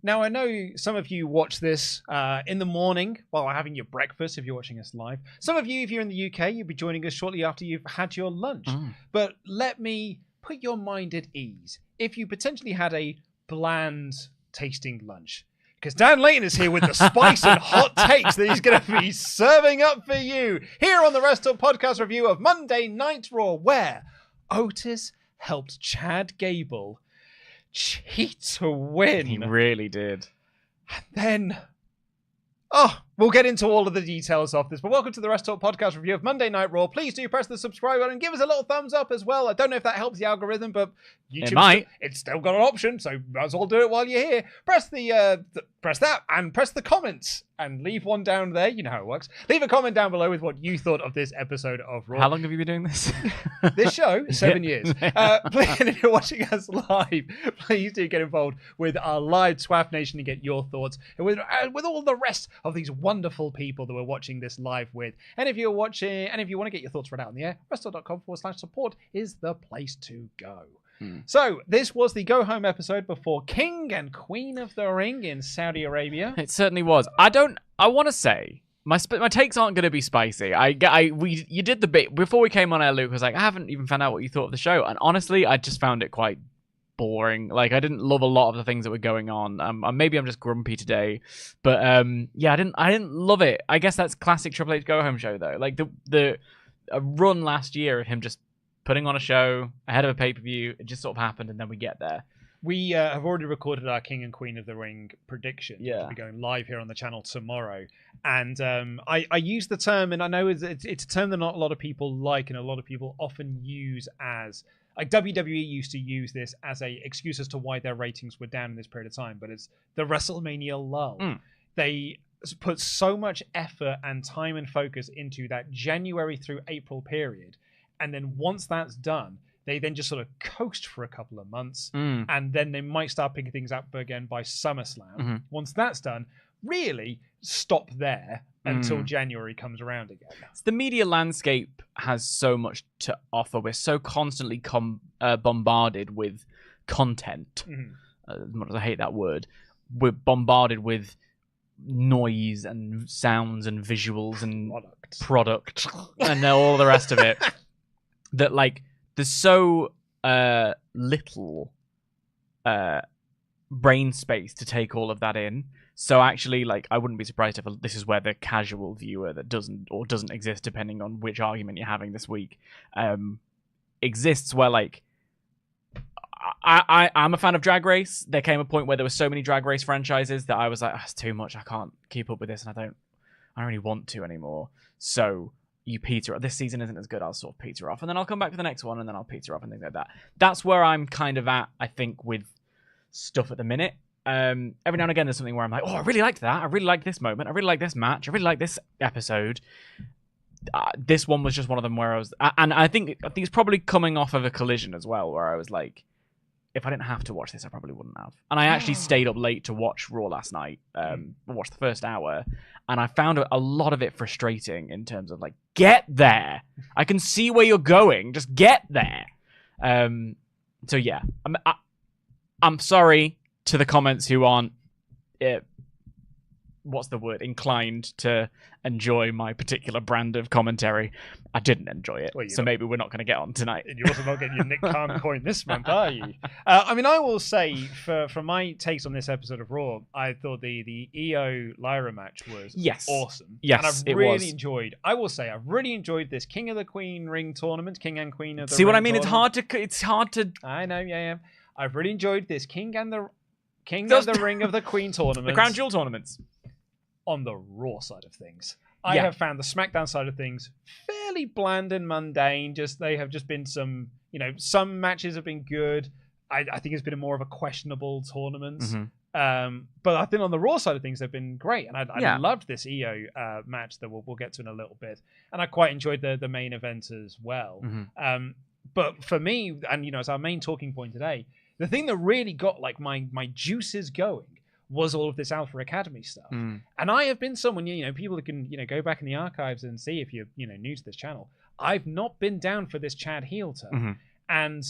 Now, I know some of you watch this in the morning while having your breakfast if you're watching us live. Some of you, if you're in the UK, you'll be joining us shortly after you've had your lunch. But let me put your mind at ease. If you potentially had a bland tasting lunch, because Dan Layton is here with the spice and hot takes that he's going to be serving up for you here on the WrestleTalk Podcast review of Monday Night Raw, where Otis helped Chad Gable cheat to win. He really did. And then, we'll get into all of the details of this, but welcome to the WrestleTalk Podcast review of Monday Night Raw. Please do press the subscribe button and give us a little thumbs up as well. I don't know if that helps the algorithm, but YouTube, it might. It's still got an option, so might as well do it while you're here. Press press that and press the comments and leave one down there. You know how it works. Leave a comment down below with what you thought of this episode of Raw. How long have you been doing this? This show, 7 years. Please, if you're watching us live, please do get involved with our live Swaff Nation and get your thoughts and with all the rest of these wonderful people that we're watching this live with. And if you're watching, and if you want to get your thoughts read out on the air, wrestle.com/support is the place to go. So, this was the go-home episode before King and Queen of the Ring in Saudi Arabia. It certainly was. I want to say, my takes aren't going to be spicy. You did the bit, before we came on air, Luke was like, I haven't even found out what you thought of the show. And honestly, I just found it quite boring. Like, I didn't love a lot of the things that were going on. Maybe I'm just grumpy today. But, yeah, I didn't love it. I guess that's classic Triple H go-home show, though. Like, the run last year of him just putting on a show ahead of a pay-per-view, it just sort of happened, and then we get there. We have already recorded our King and Queen of the Ring prediction. Yeah. We'll be going live here on the channel tomorrow. And I use the term, and I know it's a term that not a lot of people like, and a lot of people often use as, like WWE used to use this as a excuse as to why their ratings were down in this period of time, but it's the WrestleMania lull. They put so much effort and time and focus into that January through April period. And then once that's done, they then just sort of coast for a couple of months. And then they might start picking things up again by SummerSlam. Once that's done, really stop there until January comes around again. The media landscape has so much to offer. We're so constantly bombarded with content. As much as I hate that word, we're bombarded with noise and sounds and visuals and product and all the rest of it. That, like, there's so little brain space to take all of that in. So actually, like, I wouldn't be surprised if this is where the casual viewer that doesn't exist, depending on which argument you're having this week, exists, where, like, I'm a fan of Drag Race. There came a point where there were so many Drag Race franchises that I was like, it's too much. I can't keep up with this, and I don't really want to anymore. So you peter off. This season isn't as good, I'll sort of peter off, and then I'll come back for the next one, and then I'll peter off and things like that. That's where I'm kind of at, I think, with stuff at the minute. Every now and again there's something where I'm like, I really liked that, I really liked this moment, I really liked this match, I really liked this episode. This one was just one of them where I was, and I think it's probably coming off of a Collision as well, where I was like, if I didn't have to watch this, I probably wouldn't have. And I actually stayed up late to watch Raw last night, watched the first hour, and I found a lot of it frustrating in terms of, like, get there. I can see where you're going. Just get there. So, yeah. I'm sorry to the comments who aren't, inclined to enjoy my particular brand of commentary. I didn't enjoy it, so maybe we're not going to get on tonight. And you're also not getting your Nick Khan coin this month, are you? I mean, I will say, for my takes on this episode of Raw, I thought the EO Lyra match was awesome. Yes, and I will say, I've really enjoyed this King of the Queen ring tournament, King and Queen of the Ring. See what I mean? Tournament. It's hard to. I know, yeah. I've really enjoyed this King and the Ring of the Queen tournament. The Crown Jewel tournaments. On the Raw side of think I have found the SmackDown side of things fairly bland and mundane. They have just been some matches have been good. I think it's been more of a questionable tournament. But I think on the Raw side of things, they've been great. And I loved this EO match that we'll get to in a little bit. And I quite enjoyed the main event as well. But for me, and as our main talking point today, the thing that really got like my juices going was all of this Alpha Academy stuff. And I have been someone, people that can, go back in the archives and see if you're, new to this channel. I've not been down for this Chad heel turn. And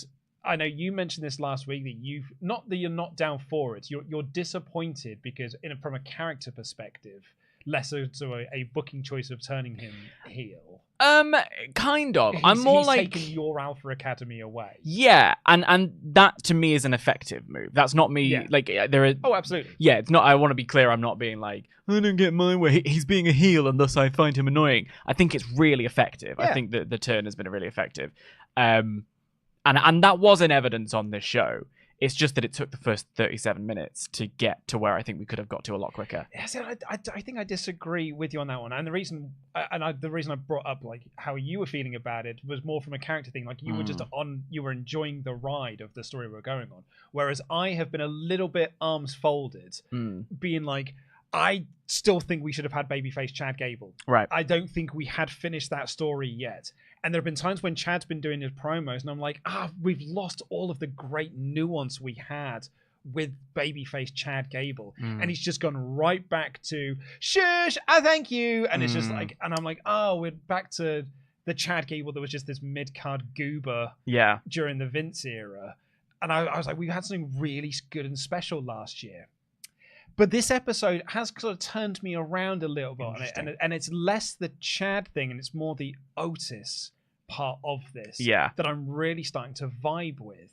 I know you mentioned this last week that you're not down for it. You're disappointed because from a character perspective, less so a booking choice of turning him heel. Kind of. I'm more he's like taking your Alpha Academy away. Yeah, and that to me is an effective move. That's not me. Yeah. Like there are. Oh, absolutely. Yeah, it's not. I want to be clear. I'm not being like I don't get my way. He's being a heel, and thus I find him annoying. I think it's really effective. Yeah. I think that the turn has been really effective. And that was in evidence on this show. It's just that it took the first 37 minutes to get to where I think we could have got to a lot quicker. Yeah, see, I think I disagree with you on that one. And the reason I brought up like how you were feeling about it was more from a character thing. Like you were just you were enjoying the ride of the story we're going on. Whereas I have been a little bit arms folded, being like, I still think we should have had babyface Chad Gable. Right. I don't think we had finished that story yet. And there have been times when Chad's been doing his promos and I'm like, we've lost all of the great nuance we had with babyface Chad Gable. And he's just gone right back to, shush, thank you. And it's just like, and I'm like, we're back to the Chad Gable that was just this mid-card goober during the Vince era. And I was like, we had something really good and special last year. But this episode has sort of turned me around a little bit on it, and it's less the Chad thing, and it's more the Otis part of this that I'm really starting to vibe with.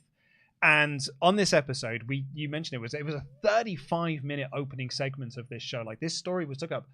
And on this episode, you mentioned it was a 35-minute opening segment of this show. Like this story was took up,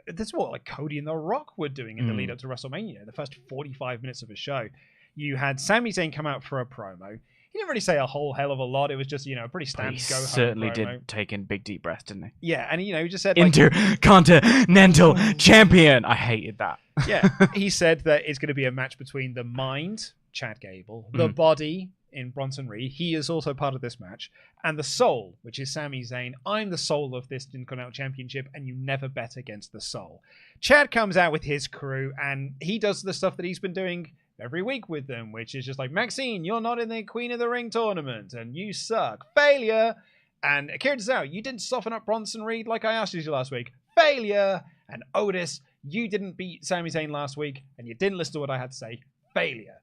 this is what like Cody and The Rock were doing in the lead up to WrestleMania. The first 45 minutes of a show, you had Sami Zayn come out for a promo. He didn't really say a whole hell of a lot. It was just, a pretty standard go-home certainly promo. did take in big, deep breaths, didn't he? Yeah, and, he just said... like, Intercontinental Champion! I hated that. Yeah, he said that it's going to be a match between the Mind, Chad Gable, the Body, in Bronson Reed. He is also part of this match. And the Soul, which is Sami Zayn. I'm the soul of this Intercontinental Championship, and you never bet against the Soul. Chad comes out with his crew, and he does the stuff that he's been doing every week with them, which is just like, Maxine, you're not in the Queen of the Ring tournament, and you suck. Failure. And Akira Tozawa, you didn't soften up Bronson Reed like I asked you to last week. Failure. And Otis, you didn't beat Sami Zayn last week, and you didn't listen to what I had to say. Failure.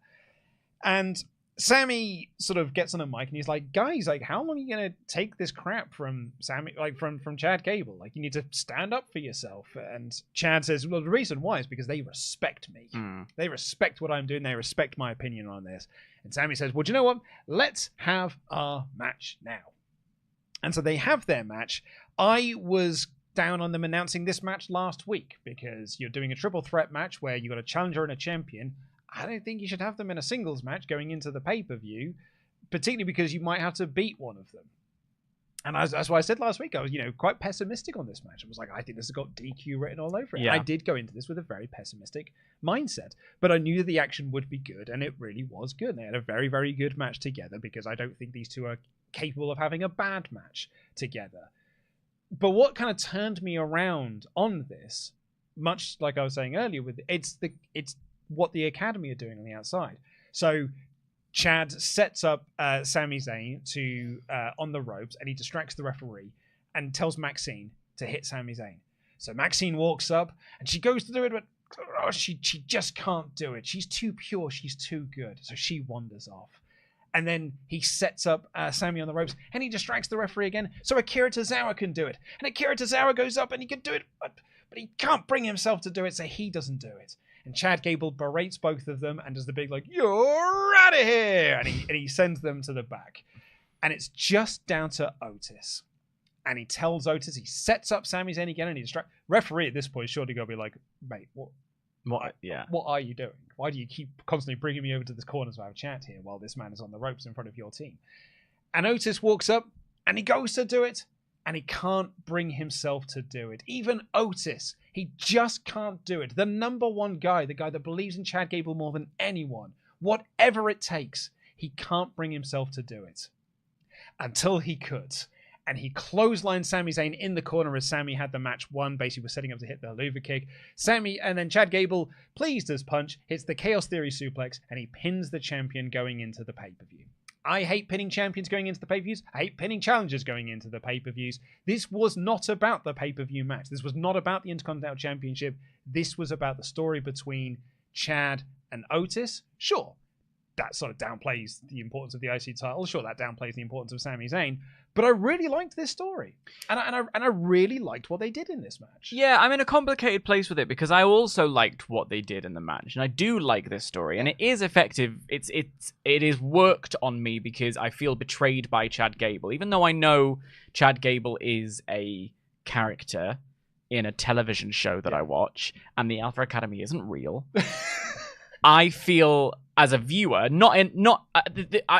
And Sami sort of gets on a mic and he's like, guys, like, how long are you going to take this crap from Sami, like from Chad Gable? Like, you need to stand up for yourself. And Chad says, well, the reason why is because they respect me. They respect what I'm doing. They respect my opinion on this. And Sami says, well, do you know what? Let's have our match now. And so they have their match. I was down on them announcing this match last week because you're doing a triple threat match where you've got a challenger and a champion. I don't think you should have them in a singles match going into the pay-per-view, particularly because you might have to beat one of them. And that's why I said last week, I was, quite pessimistic on this match. I was like, I think this has got DQ written all over it. Yeah. I did go into this with a very pessimistic mindset, but I knew that the action would be good, and it really was good. And they had a very, very good match together because I don't think these two are capable of having a bad match together. But what kind of turned me around on this, much like I was saying earlier, it's what the Academy are doing on the outside. So Chad sets up Sami Zayn to on the ropes, and he distracts the referee and tells Maxine to hit Sami Zayn. So Maxine walks up and she goes to do it, but she just can't do it. She's too pure. She's too good. So she wanders off. And then he sets up Sami on the ropes and he distracts the referee again so Akira Tozawa can do it. And Akira Tozawa goes up and he can do it, but he can't bring himself to do it, so he doesn't do it. And Chad Gable berates both of them and does the big, like, you're out of here! And he sends them to the back. And it's just down to Otis. And he tells Otis, he sets up Sami Zayn again and he distracts. Referee at this point is surely going to be like, mate, what are you doing? Why do you keep constantly bringing me over to this corner to have a chat here while this man is on the ropes in front of your team? And Otis walks up and he goes to do it. And he can't bring himself to do it. Even Otis, he just can't do it. The number one guy, the guy that believes in Chad Gable more than anyone, whatever it takes, he can't bring himself to do it. Until he could. And he clotheslined Sami Zayn in the corner as Sami had the match won. Basically was setting up to hit the Helluva Kick. And then Chad Gable, pleased as punch, hits the Chaos Theory suplex, and he pins the champion going into the pay-per-view. I hate pinning champions going into the pay-per-views. I hate pinning challengers going into the pay-per-views. This was not about the pay-per-view match. This was not about the Intercontinental Championship. This was about the story between Chad and Otis. Sure, that sort of downplays the importance of the IC title. Sure, that downplays the importance of Sami Zayn. But I really liked this story, and I really liked what they did in this match. Yeah, I'm in a complicated place with it because I also liked what they did in the match, and I do like this story, and it is effective. It is worked on me because I feel betrayed by Chad Gable, even though I know Chad Gable is a character in a television show that I watch, and the Alpha Academy isn't real. I feel as a viewer,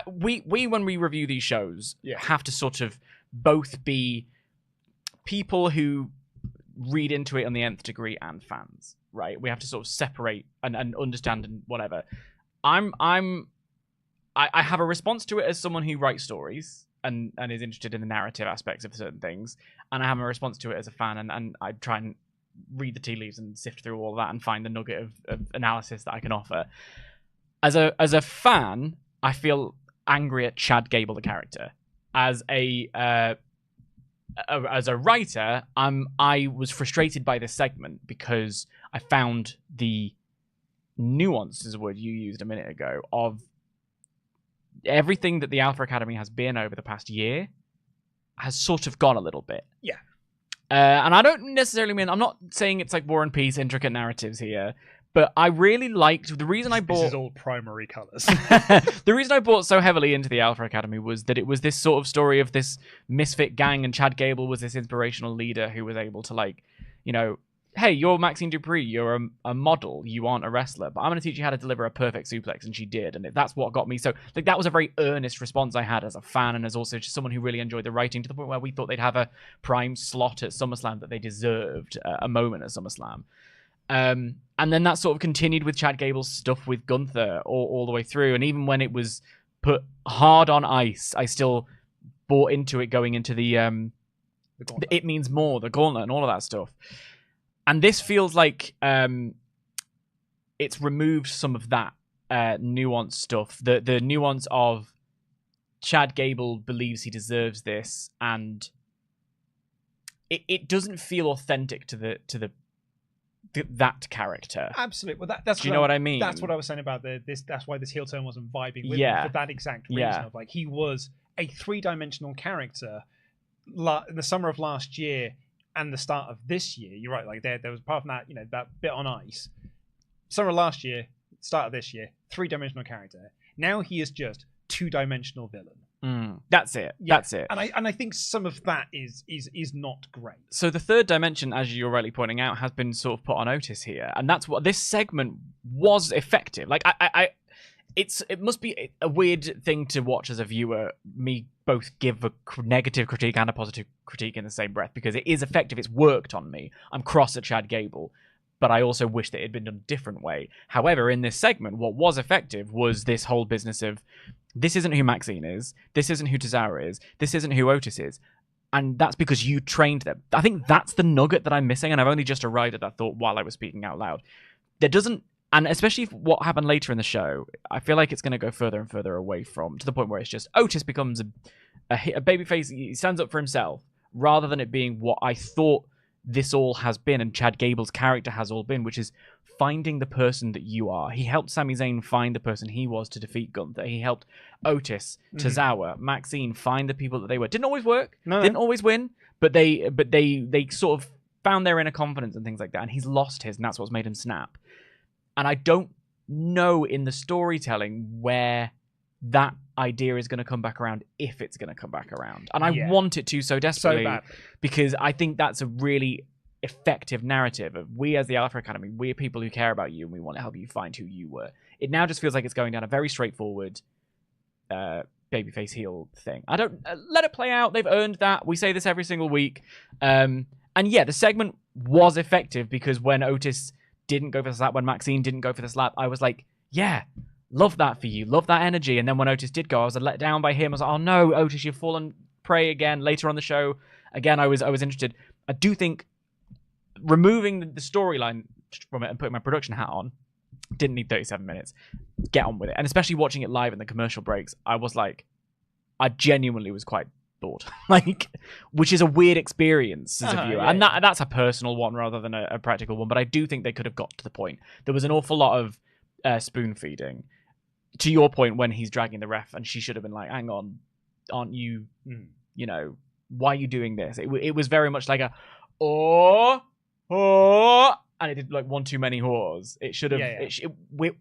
we when we review these shows have to sort of both be people who read into it on the nth degree and fans, right? We have to sort of separate and understand and whatever. I have a response to it as someone who writes stories and is interested in the narrative aspects of certain things, and I have a response to it as a fan, and I try and read the tea leaves and sift through all of that and find the nugget of analysis that I can offer. As a fan, I feel angry at Chad Gable, the character. As a writer, I was frustrated by this segment because I found the nuance, is a word you used a minute ago, of everything that the Alpha Academy has been over the past year has sort of gone a little bit. Yeah. And I don't necessarily mean, I'm not saying it's like War and Peace, intricate narratives here, but I really liked, the reason I bought... This is all primary colours. The reason I bought so heavily into the Alpha Academy was that it was this sort of story of this misfit gang, and Chad Gable was this inspirational leader who was able to, like, you know, hey, you're Maxine Dupree, you're a model, you aren't a wrestler, but I'm going to teach you how to deliver a perfect suplex, and she did, and that's what got me. So, like, that was a very earnest response I had as a fan, and as also just someone who really enjoyed the writing, to the point where we thought they'd have a prime slot at SummerSlam, that they deserved a moment at SummerSlam. And then that sort of continued with Chad Gable's stuff with Gunther all the way through, and even when it was put hard on ice, I still bought into it going into the It Means More, the gauntlet, and all of that stuff. And this feels like it's removed some of that nuanced stuff. The nuance of Chad Gable believes he deserves this, and it doesn't feel authentic to that character. Absolutely. Well, that's do you know what I mean? That's what I was saying about this. That's why this heel turn wasn't vibing with Yeah. him, for that exact reason. Yeah. Of, like, he was a three-dimensional character in the summer of last year and the start of this year. You're right. Like, there was, apart from that, you know, that bit on ice. Summer of last year, start of this year, three-dimensional character. Now he is just two-dimensional villain. That's it. Yeah. That's it. And I think some of that is not great. So the third dimension, as you're rightly pointing out, has been sort of put on Otis here, and that's what this segment was effective. Like, it must be a weird thing to watch as a viewer, me both give a negative critique and a positive critique in the same breath, because it is effective. It's worked on me. I'm cross at Chad Gable, but I also wish that it had been done a different way. However, in this segment, what was effective was this whole business of, this isn't who Maxine is, this isn't who Tozawa is, this isn't who Otis is, and that's because you trained them. I think that's the nugget that I'm missing, and I've only just arrived at that thought while I was speaking out loud. There doesn't, and especially what happened later in the show, I feel like it's going to go further and further away from, to the point where it's just, Otis becomes a babyface, he stands up for himself, rather than it being what I thought this all has been, and Chad Gable's character has all been, which is finding the person that you are. He helped Sami Zayn find the person he was to defeat Gunther. He helped Otis, Tozawa, Maxine find the people that they were. Didn't always work, didn't always win, but they sort of found their inner confidence and things like that, and he's lost his, and that's what's made him snap. And I don't know in the storytelling where that idea is going to come back around, if it's going to come back around. And I want it to so desperately, because I think that's a really effective narrative of, we as the Alpha Academy, we're people who care about you, and we want to help you find who you were. It now just feels like it's going down a very straightforward babyface heel thing. I don't let it play out. They've earned that. We say this every single week. And yeah, the segment was effective, because when Otis didn't go for the slap, when Maxine didn't go for the slap, I was like, yeah, love that for you. Love that energy. And then when Otis did go, I was let down by him. I was like, oh no, Otis, you've fallen prey again. Later on the show, again, I was interested. I do think removing the storyline from it and putting my production hat on, didn't need 37 minutes. Get on with it. And especially watching it live in the commercial breaks, I was like, I genuinely was quite bored. Like, which is a weird experience as a viewer. Yeah, and that's a personal one rather than a practical one. But I do think they could have got to the point. There was an awful lot of spoon feeding to your point, when he's dragging the ref, and she should have been like, "Hang on, aren't you? You know, why are you doing this?" It was very much like a, oh, and it did like one too many whores. It should have.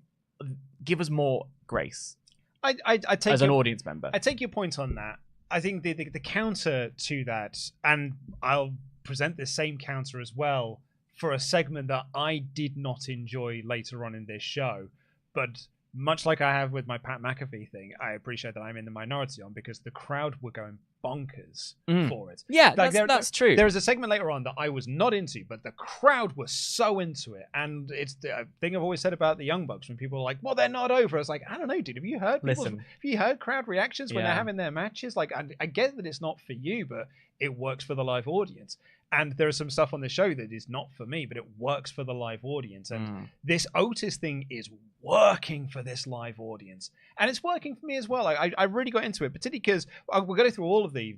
Give us more grace. I take as an audience member. I take your point on that. I think the counter to that, and I'll present the same counter as well for a segment that I did not enjoy later on in this show, but much like I have with my Pat McAfee thing, I appreciate that I'm in the minority on, because the crowd were going bonkers for it. Yeah, like that's true. There is a segment later on that I was not into, but the crowd was so into it. And it's the thing I've always said about the Young Bucks, when people are like, well, they're not over. I was like, I don't know, dude. Have you heard crowd reactions when they're having their matches? Like, I get that it's not for you, but it works for the live audience. And there is some stuff on the show that is not for me, but it works for the live audience. And this Otis thing is working for this live audience. And it's working for me as well. I really got into it, particularly because we're going through all of the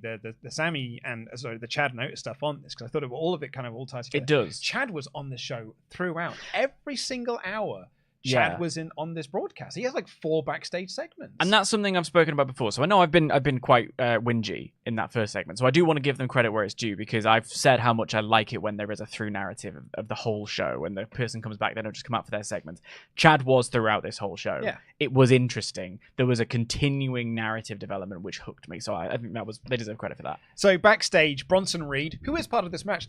Sami and the Chad and Otis stuff on this, because I thought all of it kind of all ties together. It does. Chad was on the show throughout. Every single hour, Chad was on this broadcast. He has like 4 backstage segments, and that's something I've spoken about before. So I know I've been quite whingy in that first segment. So I do want to give them credit where it's due, because I've said how much I like it when there is a through narrative of the whole show. When the person comes back, they don't just come out for their segment. Chad was throughout this whole show. Yeah, it was interesting. There was a continuing narrative development which hooked me. So I think they deserve credit for that. So backstage, Bronson Reed, who is part of this match,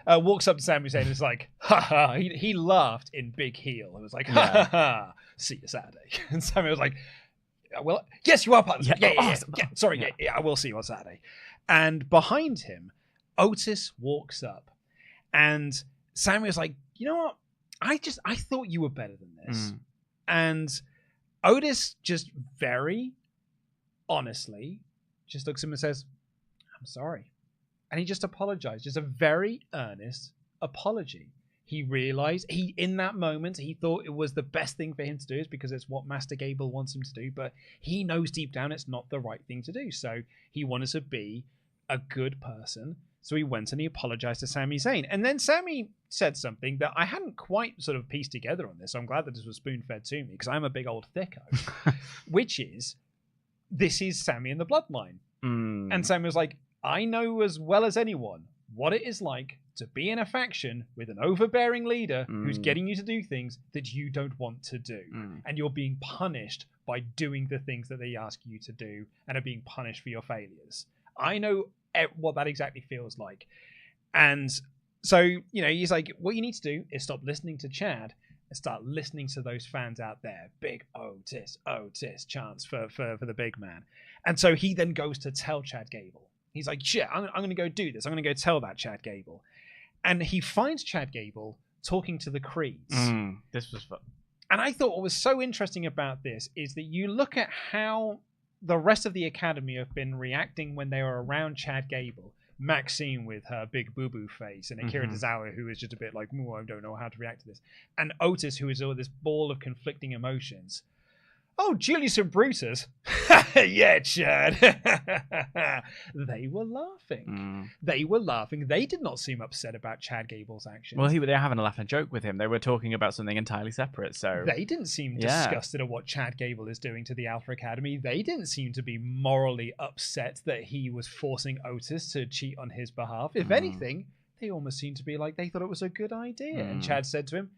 walks up to Sami Zayn and is like, ha ha. He laughed in big heel. It was like, ha ha ha. See you Saturday. And Sami was like, well, yes, you are part of this. Yeah. Sorry, I will see you on Saturday. And behind him, Otis walks up, and Sami was like, you know what? I thought you were better than this. And Otis just very honestly just looks at him and says, I'm sorry. And he just apologized. Just a very earnest apology. He realized in that moment, he thought it was the best thing for him to do, is because it's what Master Gable wants him to do, but he knows deep down it's not the right thing to do. So he wanted to be a good person. So he went and he apologized to Sami Zayn. And then Sami said something that I hadn't quite sort of pieced together on this. So I'm glad that this was spoon-fed to me, because I'm a big old thicko, which is, this is Sami and the Bloodline. And Sami was like, I know as well as anyone what it is like to be in a faction with an overbearing leader who's getting you to do things that you don't want to do. And you're being punished by doing the things that they ask you to do, and are being punished for your failures. I know what that exactly feels like. And so, he's like, what you need to do is stop listening to Chad and start listening to those fans out there. Big Otis chants for the big man. And so he then goes to tell Chad Gable. He's like, shit, I'm going to go do this. I'm going to go tell that Chad Gable. And he finds Chad Gable talking to the Creeds. This was fun. And I thought what was so interesting about this is that you look at how the rest of the Academy have been reacting when they were around Chad Gable. Maxine with her big boo-boo face, and Akira Tozawa, who is just a bit like, I don't know how to react to this. And Otis, who is all this ball of conflicting emotions. Oh, Julius and Brutus. Yeah, Chad. They were laughing. They were laughing. They did not seem upset about Chad Gable's actions. Well, they were having a laugh and joke with him. They were talking about something entirely separate. So they didn't seem disgusted at what Chad Gable is doing to the Alpha Academy. They didn't seem to be morally upset that he was forcing Otis to cheat on his behalf. If anything, they almost seemed to be like they thought it was a good idea. And Chad said to him,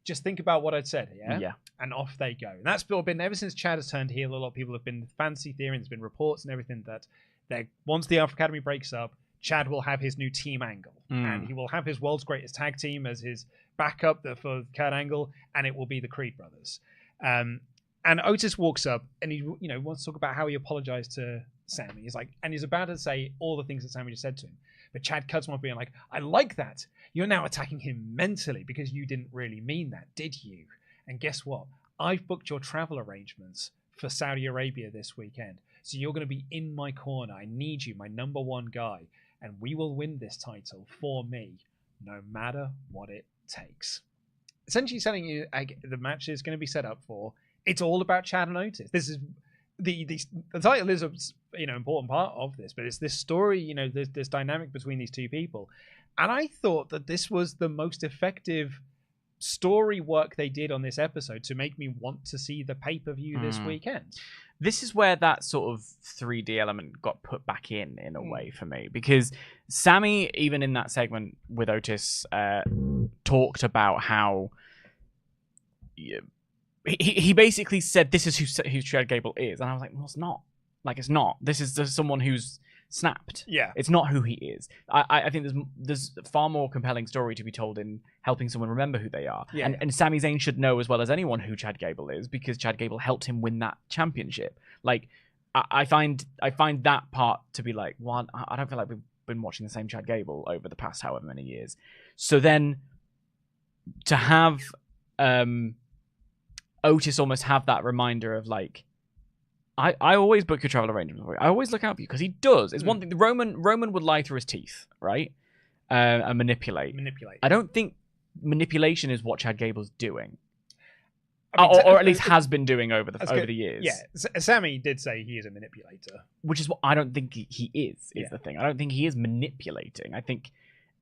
just think about what I'd said, yeah? And off they go. And that's been, ever since Chad has turned heel, a lot of people have been fancy theory, there's been reports and everything that once the Alpha Academy breaks up, Chad will have his new team Angle. And he will have his world's greatest tag team as his backup for Kurt Angle, and it will be the Creed brothers. And Otis walks up and he wants to talk about how he apologized to Sami. He's about to say all the things that Sami just said to him. But Chad cuts him off being like, I like that. You're now attacking him mentally because you didn't really mean that, did you? And guess what? I've booked your travel arrangements for Saudi Arabia this weekend. So you're going to be in my corner. I need you, my number one guy. And we will win this title for me, no matter what it takes. Essentially telling you the match is going to be set up for, it's all about Chad and Otis. This is... The title is a important part of this, but it's this story, this dynamic between these two people. And I thought that this was the most effective story work they did on this episode to make me want to see the pay-per-view this weekend. This is where that sort of 3D element got put back in a way for me, because Sami, even in that segment with Otis, talked about how he basically said, this is who Chad Gable is. And I was like, well, it's not. Like, it's not. This is just someone who's snapped. Yeah. It's not who he is. I think there's far more compelling story to be told in helping someone remember who they are. Yeah. And Sami Zayn should know as well as anyone who Chad Gable is, because Chad Gable helped him win that championship. Like, I find that part to be like, well, I don't feel like we've been watching the same Chad Gable over the past however many years. So then to have Otis almost have that reminder of like, I always book your travel arrangements for you. I always look out for you, because he does. It's one thing. Roman would lie through his teeth, right? And manipulate. I don't think manipulation is what Chad Gable's doing. I mean, or at least has been doing over the years. Yeah, Sami did say he is a manipulator. Which is what I don't think he is the thing. I don't think he is manipulating. I think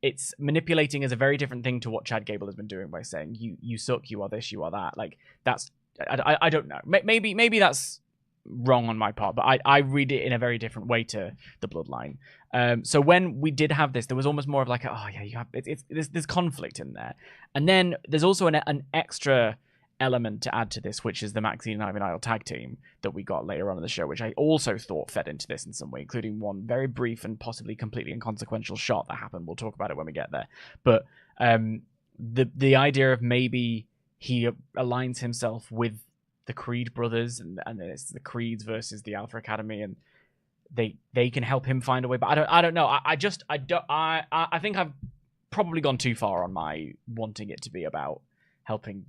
it's manipulating is a very different thing to what Chad Gable has been doing by saying, you suck, you are this, you are that. Like, that's... I don't know. Maybe that's wrong on my part, but I read it in a very different way to the Bloodline. So when we did have this, there was almost more of like, there's conflict in there. And then there's also an extra element to add to this, which is the Maxine and Ivy Nile tag team that we got later on in the show, which I also thought fed into this in some way, including one very brief and possibly completely inconsequential shot that happened. We'll talk about it when we get there. But the idea of maybe he aligns himself with the Creed brothers, and it's the Creeds versus the Alpha Academy, and they can help him find a way. But I don't know. I think I've probably gone too far on my wanting it to be about helping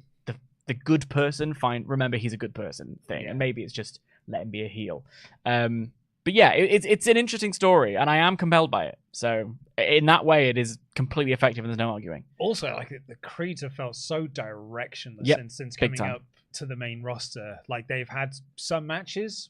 the good person remember he's a good person thing, and maybe it's just let him be a heel. But yeah, it's an interesting story, and I am compelled by it. So in that way, it is completely effective, and there's no arguing. Also, like, the Creeds have felt so directionless since coming up to the main roster. Like, they've had some matches,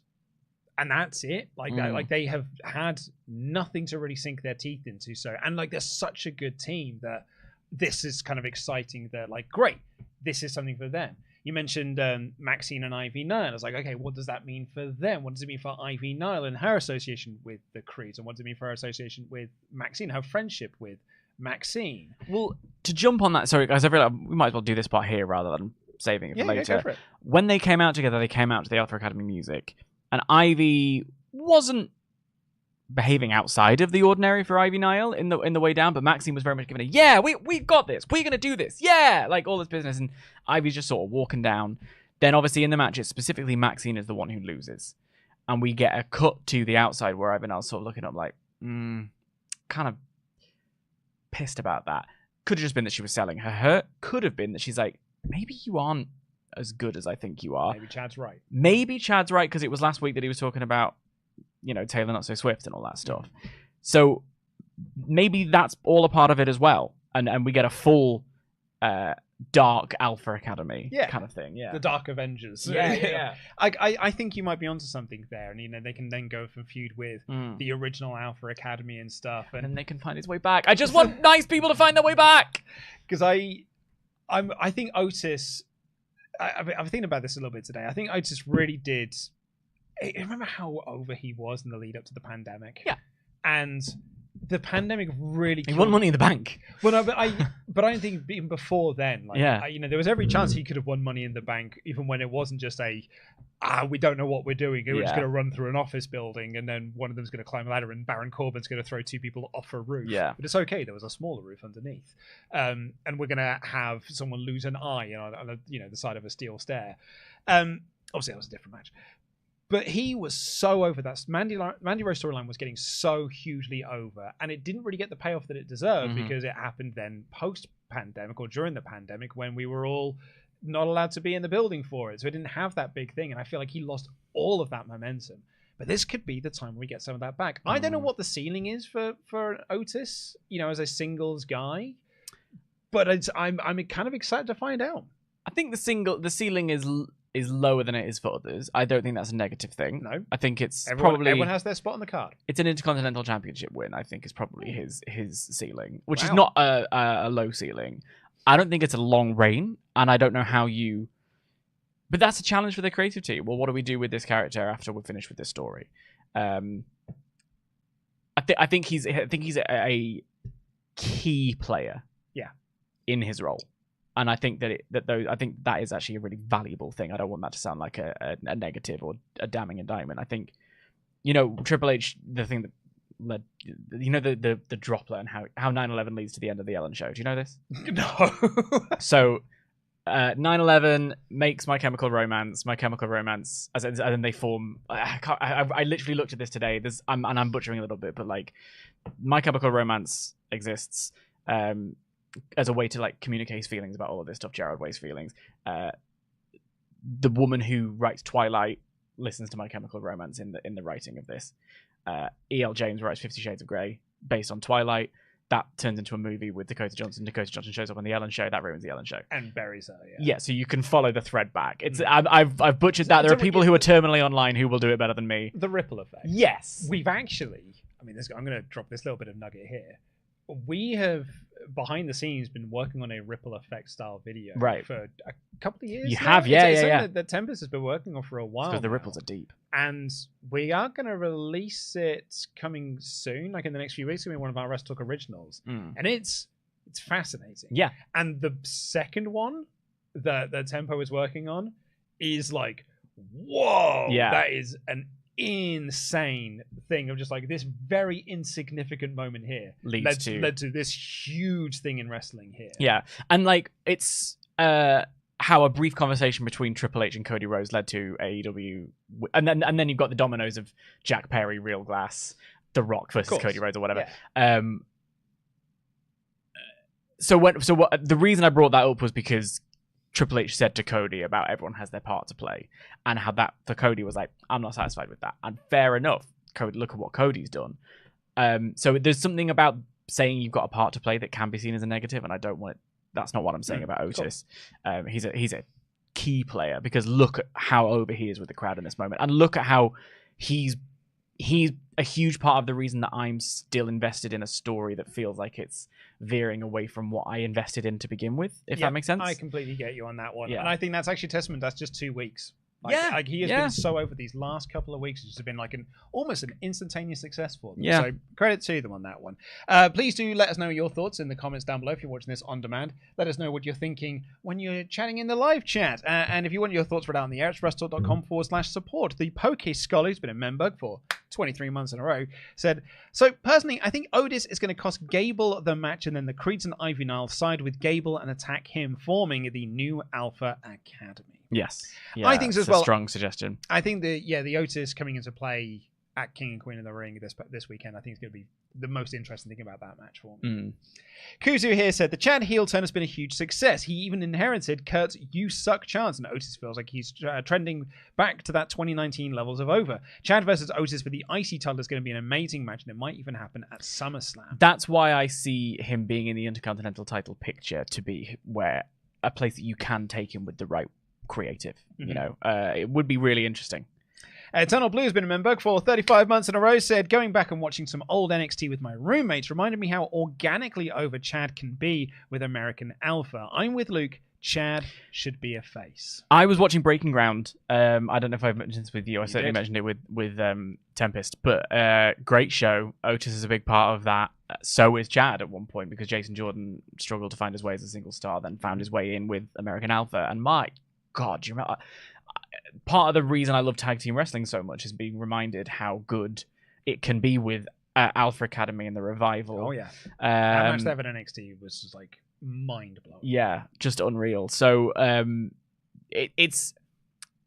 and that's it. Like, like they have had nothing to really sink their teeth into. So, and like, they're such a good team that this is kind of exciting. That, like, great, this is something for them. You mentioned Maxine and Ivy Nile. I was like, okay, what does that mean for them? What does it mean for Ivy Nile and her association with the Creeds? And what does it mean for her association with Maxine, her friendship with Maxine? Well, to jump on that, sorry guys, I feel like we might as well do this part here rather than saving it for later. Go for it. When they came out together, they came out to the Alpha Academy music, and Ivy wasn't behaving outside of the ordinary for Ivy Nile in the way down, but Maxine was very much giving we've got this, we're gonna do this, like all this business, and Ivy's just sort of walking down. Then obviously in the match, it's specifically Maxine is the one who loses, and we get a cut to the outside where Ivy Nile's sort of looking up like, kind of pissed about that. Could have just been that she was selling her hurt. Could have been that she's like, maybe you aren't as good as I think you are. Maybe Chad's right. Because it was last week that he was talking about, Taylor Not So Swift and all that stuff. So maybe that's all a part of it as well. And we get a full dark Alpha Academy kind of thing. Yeah. The Dark Avengers. Yeah. I think you might be onto something there. And, they can then go and feud with the original Alpha Academy and stuff. And then they can find its way back. I just want nice people to find their way back. Because I think Otis... I'm thinking about this a little bit today. I think Otis really did... I remember how over he was in the lead up to the pandemic. Yeah. And the pandemic really... He won Money in the Bank. Well, no, but I don't think even before then, there was every chance he could have won Money in the Bank, even when it wasn't just we don't know what we're doing. We're just going to run through an office building, and then one of them's going to climb a ladder, and Baron Corbin's going to throw two people off a roof. Yeah. But it's okay. There was a smaller roof underneath. And we're going to have someone lose an eye on the side of a steel stair. Obviously, that was a different match. But he was so over that. Mandy Rose storyline was getting so hugely over, and it didn't really get the payoff that it deserved because it happened then post-pandemic or during the pandemic when we were all not allowed to be in the building for it. So it didn't have that big thing, and I feel like he lost all of that momentum. But this could be the time we get some of that back. I don't know what the ceiling is for Otis, as a singles guy, but I'm kind of excited to find out. I think the ceiling is lower than it is for others. I don't think that's a negative thing. No. I think it's everyone has their spot on the card. It's an Intercontinental Championship win, I think, is probably his ceiling, which is not a low ceiling. I don't think it's a long reign, and I don't know how you. But that's a challenge for the creative team. Well, what do we do with this character after we're finished with this story? I think he's a key player. Yeah. In his role, and I think I think that is actually a really valuable thing. I don't want that to sound like a negative or a damning indictment. I think, Triple H, the thing that led, the droplet and how 9/11 leads to the end of the Ellen Show. Do you know this? No. So. 9/11 makes My Chemical Romance. My Chemical Romance, as in they form. I literally looked at this today. I'm butchering a little bit, but like, My Chemical Romance exists as a way to like communicate his feelings about all of this stuff. Gerard Way's feelings. The woman who writes Twilight listens to My Chemical Romance in the writing of this. E.L. James writes 50 Shades of Grey based on Twilight. That turns into a movie with Dakota Johnson. Dakota Johnson shows up on the Ellen Show. That ruins the Ellen Show. And buries her, yeah. Yeah, so you can follow the thread back. I've butchered that. There are people who are terminally online who will do it better than me. The ripple effect. Yes. We've actually, I'm going to drop this little bit of nugget here. We have, behind the scenes, been working on a ripple effect style video for a couple of years. You now. have, It's yeah. that Tempest has been working on for a while. Because the ripples are deep. And we are going to release it coming soon, like in the next few weeks. It's going to be one of our WrestleTalk originals. And it's fascinating. Yeah. And the second one that Tempo is working on is like, whoa, that is an insane thing of just like this very insignificant moment here led to this huge thing in wrestling here. Yeah. And like, it's how a brief conversation between Triple H and Cody Rhodes led to AEW, and then you've got the dominoes of Jack Perry, Real Glass, The Rock versus Cody Rhodes or whatever. Yeah. The reason I brought that up was because Triple H said to Cody about everyone has their part to play, and how that for Cody was like, I'm not satisfied with that. And fair enough, Cody, look at what Cody's done. So there's something about saying you've got a part to play that can be seen as a negative, and I don't want it. That's not what I'm saying about Otis. Cool. He's a key player, because look at how over he is with the crowd in this moment, and look at how he's a huge part of the reason that I'm still invested in a story that feels like it's veering away from what I invested in to begin with, if that makes sense. I completely get you on that one. Yeah. And I think that's actually testament. That's just 2 weeks. He has been so over these last couple of weeks. It's just been like almost an instantaneous success for them. Yeah. So credit to them on that one. Please do let us know your thoughts in the comments down below if you're watching this on demand. Let us know what you're thinking when you're chatting in the live chat. And if you want your thoughts read out on the air, it's WrestleTalk.com/support. The Poke Scholar, who's been a member for 23 months in a row, said, so personally, I think Otis is going to cost Gable the match, and then the Creeds and Ivy Nile side with Gable and attack him, forming the new Alpha Academy. Yes. Yeah, I think so as well. A strong suggestion. I think the Otis coming into play at King and Queen of the Ring this weekend, I think is going to be the most interesting thing about that match for me. Kuzu here said, the Chad heel turn has been a huge success. He even inherited Kurt's "you suck" chance, and Otis feels like he's trending back to that 2019 levels of over. Chad versus Otis for the IC title is going to be an amazing match, and it might even happen at SummerSlam. That's why I see him being in the Intercontinental title picture to be where a place that you can take him with the right creative. It would be really interesting. Tunnel Blue has been a member for 35 months in a row, said, going back and watching some old NXT with my roommates reminded me how organically over Chad can be with American Alpha. I'm with Luke. Chad should be a face. I was watching Breaking Ground. I don't know if I've mentioned this with you. I certainly mentioned it with Tempest, but great show. Otis is a big part of that. So is Chad at one point, because Jason Jordan struggled to find his way as a single star, then found his way in with American Alpha. And my God, do you remember? Part of the reason I love tag team wrestling so much is being reminded how good it can be with Alpha Academy and the Revival. Oh yeah, how much they have at NXT was just like mind blowing. Yeah, just unreal. So it's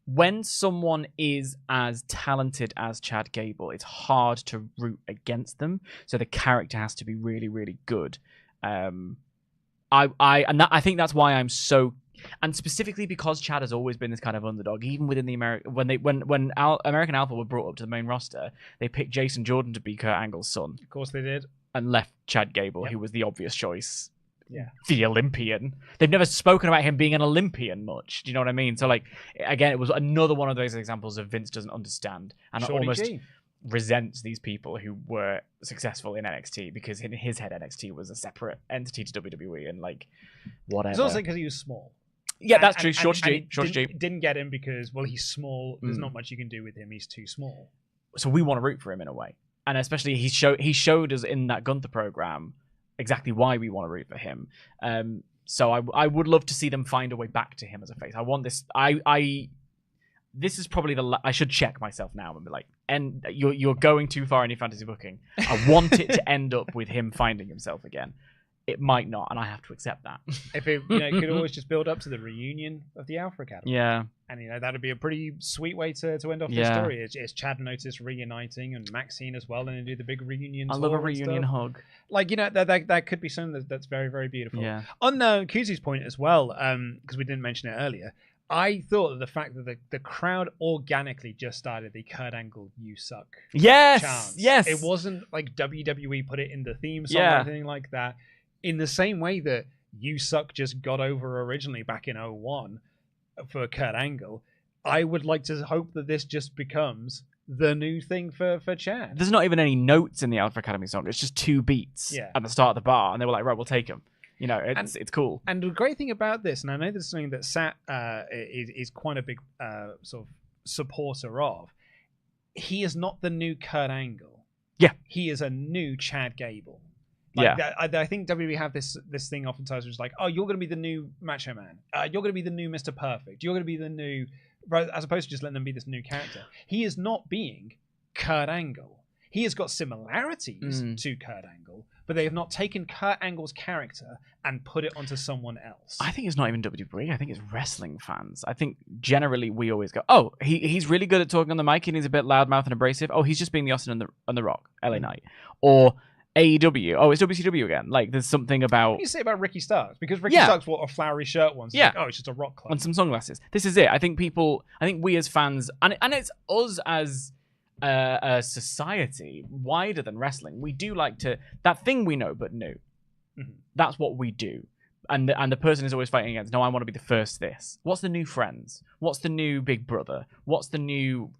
when someone is as talented as Chad Gable, it's hard to root against them. So the character has to be really, really good. I think that's why I'm so. And specifically because Chad has always been this kind of underdog, even within the when American Alpha were brought up to the main roster, they picked Jason Jordan to be Kurt Angle's son. Of course they did. And left Chad Gable, who was the obvious choice. Yeah. The Olympian. They've never spoken about him being an Olympian much. Do you know what I mean? So, like, again, it was another one of those examples of Vince doesn't understand. And resents these people who were successful in NXT because in his head NXT was a separate entity to WWE and like whatever. It's also because he was small. Yeah, that's true. Short G. Didn't get him because, well, he's small. There's not much you can do with him. He's too small. So we want to root for him in a way. And especially he showed us in that Gunther program exactly why we want to root for him. So I would love to see them find a way back to him as a face. I want this. This is probably I should check myself now and be like, and you're going too far in your fantasy booking. I want it to end up with him finding himself again. It might not, and I have to accept that. If it could always just build up to the reunion of the Alpha Academy. Yeah. And that'd be a pretty sweet way to end off the story. It's Chad and Otis reuniting and Maxine as well, and then do the big reunion. I love a reunion hug. Like, that could be something that's very, very beautiful. Yeah. On Kuzi's point as well, because we didn't mention it earlier, I thought that the fact that the crowd organically just started the Kurt Angle "You Suck" chant. Yes. It wasn't like WWE put it in the theme song or anything like that. In the same way that "You Suck" just got over originally back in 2001 for Kurt Angle, I would like to hope that this just becomes the new thing for Chad. There's not even any notes in the Alpha Academy song. It's just 2 beats at the start of the bar, and they were like, right, we'll take them. It's cool. And the great thing about this, and I know this is something that Sat is quite a big sort of supporter of, he is not the new Kurt Angle. Yeah. He is a new Chad Gable. I think WWE have this thing oftentimes, which is like, oh, you're going to be the new Macho Man. You're going to be the new Mr. Perfect. You're going to be the new, as opposed to just letting them be this new character. He is not being Kurt Angle. He has got similarities to Kurt Angle, but they have not taken Kurt Angle's character and put it onto someone else. I think it's not even WWE. I think it's wrestling fans. I think generally we always go, oh, he's really good at talking on the mic and he's a bit loudmouth and abrasive. Oh, he's just being the Austin and the Rock, LA Knight. Or AEW. Oh, it's WCW again. Like, there's something about... What do you say about Ricky Starks? Because Ricky Starks wore a flowery shirt once. Yeah. Like, oh, it's just a rock club. And some sunglasses. This is it. I think we as fans, and it's us as a society, wider than wrestling, we do like to... That thing we know but new. Mm-hmm. That's what we do. And the person is always fighting against, no, I want to be the first this. What's the new Friends? What's the new Big Brother? What's the new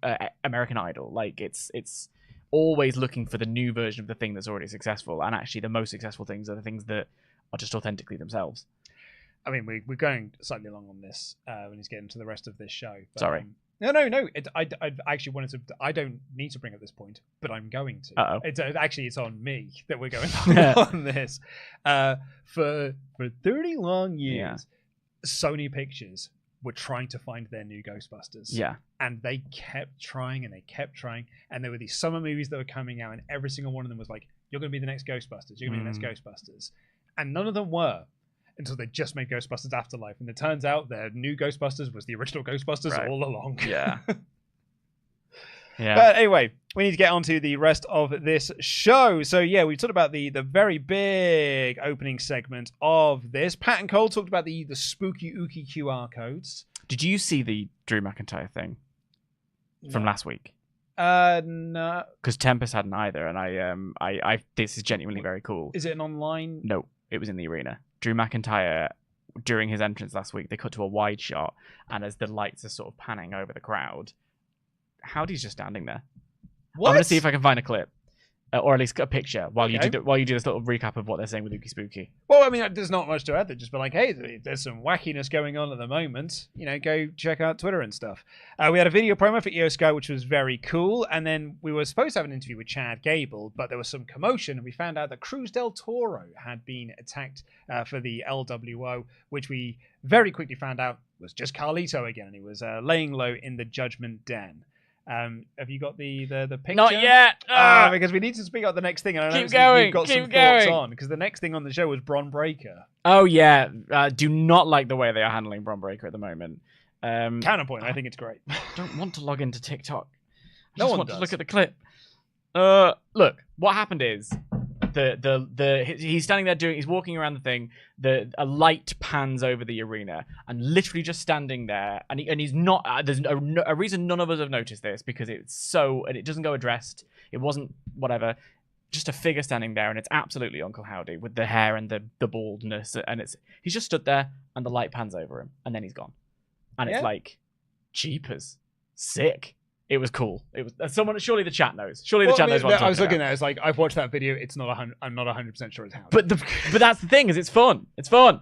American Idol? Like, it's always looking for the new version of the thing that's already successful, and actually the most successful things are the things that are just authentically themselves. I mean, we're going slightly long on this when he's getting to the rest of this show. But, sorry. No. I actually wanted to. I don't need to bring up this point, but I'm going to. Uh-oh. It's on me that we're going on this. For 30 long years, Sony Pictures were trying to find their new Ghostbusters. Yeah. And they kept trying and they kept trying. And there were these summer movies that were coming out, and every single one of them was like, you're going to be the next Ghostbusters. You're going to be the next Ghostbusters. And none of them were until they just made Ghostbusters Afterlife. And it turns out their new Ghostbusters was the original Ghostbusters all along. Yeah. But anyway, we need to get on to the rest of this show. So we talked about the very big opening segment of this. Pat and Cole talked about the spooky ooky QR codes. Did you see the Drew McIntyre thing from last week? No. Because Tempest hadn't either, and I this is genuinely very cool. Is it an online? No, it was in the arena. Drew McIntyre, during his entrance last week, they cut to a wide shot, and as the lights are sort of panning over the crowd, Howdy's just standing there. What? I'm going to see if I can find a clip. Or at least a picture while you do this little recap of what they're saying with Ookie Spooky. Well, I mean, there's not much to add. They're just be like, hey, there's some wackiness going on at the moment. Go check out Twitter and stuff. We had a video promo for Io Sky, which was very cool. And then we were supposed to have an interview with Chad Gable, but there was some commotion. And we found out that Cruz del Toro had been attacked for the LWO, which we very quickly found out was just Carlito again. And he was laying low in the Judgment Den. Have you got the picture? Not yet. Because we need to speak about the next thing. And I keep going. You've got some thoughts on because the next thing on the show was Bron Breakker. Oh yeah, do not like the way they are handling Bron Breakker at the moment. Counterpoint. I think it's great. I don't want to log into TikTok. I no just one want does. to look at the clip. Look, what happened is he's standing there he's walking around the thing. A light pans over the arena, and literally just standing there, and he's not. There's a reason none of us have noticed this because and it doesn't go addressed. It wasn't whatever. Just a figure standing there, and it's absolutely Uncle Howdy with the hair and the baldness, and he's just stood there, and the light pans over him, and then he's gone, and it's like, jeepers, sick. It was cool. It was someone. Surely the chat knows. Surely the chat knows what I'm talking I was looking about. at it. It's like, I've watched that video. It's not. I'm not 100% sure it's how. But that's the thing, is it's fun. It's fun.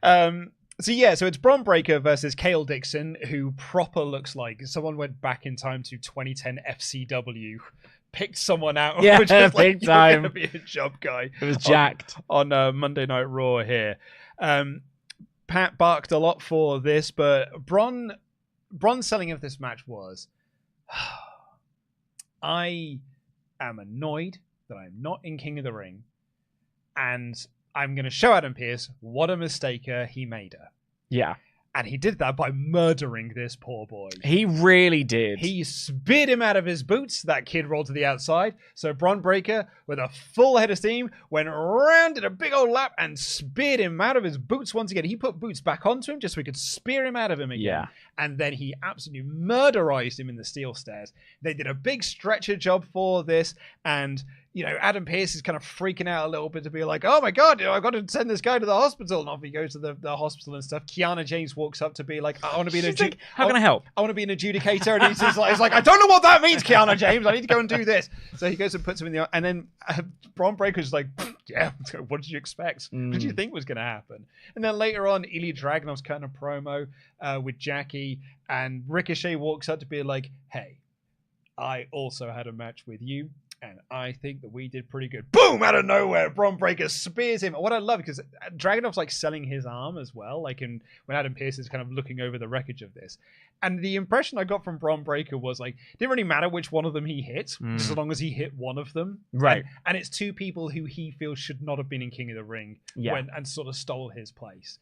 So it's Bron Breakker versus Kale Dixon, who proper looks like someone went back in time to 2010 FCW, picked someone out, Yeah, which was like, big time. You're gonna be a job guy. It was jacked on Monday Night Raw here. Pat barked a lot for this, but Bron's selling of this match was, I am annoyed that I'm not in King of the Ring, and I'm going to show Adam Pearce what a mistaker he made her. Yeah. And he did that by murdering this poor boy. He really did. He speared him out of his boots. That kid rolled to the outside. So Bron Breakker, with a full head of steam, went around, did a big old lap, and speared him out of his boots once again. He put boots back onto him just so he could spear him out of him again. Yeah. And then he absolutely murderized him in the steel stairs. They did a big stretcher job for this, and Adam Pearce is kind of freaking out a little bit to be like, oh my God, I've got to send this guy to the hospital. And off he goes to the hospital and stuff. Kiana James walks up to be like, I want to be an adjudicator. How can I help? I want to be an adjudicator. And he's like, I don't know what that means, Kiana James. I need to go and do this. So he goes and puts him in the... And then Bron Breakker's like, yeah, what did you expect? What did you think was going to happen? And then later on, Ilya Dragunov's cutting a promo with Jackie. And Ricochet walks up to be like, hey, I also had a match with you. And I think that we did pretty good. Boom! Out of nowhere, Bron Breakker spears him. What I love, because Dragunov's like selling his arm as well, like when Adam Pearce is kind of looking over the wreckage of this. And the impression I got from Bron Breakker was like, it didn't really matter which one of them he hit, just as long as he hit one of them. Right. And it's two people who he feels should not have been in King of the Ring and sort of stole his place.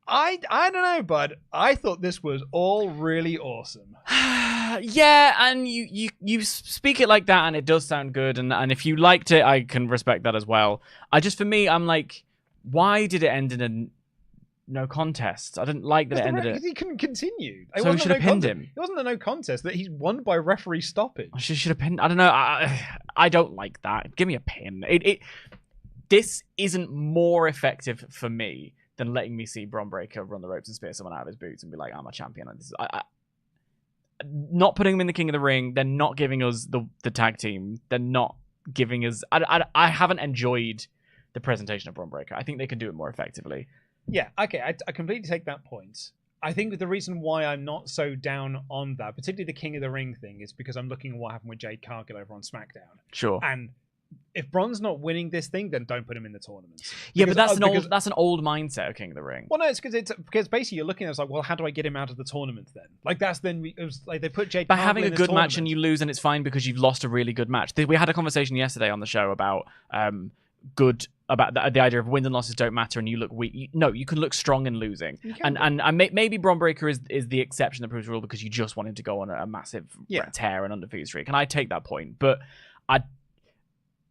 I don't know, bud. I thought this was all really awesome. Yeah, and you speak it like that, and it does sound good. And if you liked it, I can respect that as well. For me, I'm like, why did it end in a no contest? I didn't like that it ended. He couldn't continue. So he should have pinned him. It wasn't a no contest. That he's won by referee stoppage. I should have pinned. I don't know. I don't like that. Give me a pin. This isn't more effective for me than letting me see Bron Breakker run the ropes and spear someone out of his boots and be like, I'm a champion. Not putting him in the King of the Ring. They're not giving us the tag team. They're not giving us... I haven't enjoyed the presentation of Bron Breakker. I think they can do it more effectively. Yeah, okay, I completely take that point. I think the reason why I'm not so down on that, particularly the King of the Ring thing, is because I'm looking at what happened with Jade Cargill over on SmackDown. Sure. And if Bron's not winning this thing, then don't put him in the tournament. Yeah, but that's an old mindset of King of the Ring. Well, no, it's because basically you're looking at it, it's like, well, how do I get him out of the tournament then? Like it was like they put Jade. By having a good match and you lose, and it's fine because you've lost a really good match. We had a conversation yesterday on the show about the idea of wins and losses don't matter, and you look weak. You can look strong in losing, and maybe Bron Breakker is the exception that proves the rule because you just want him to go on a massive tear and undefeated streak, and I take that point, but I.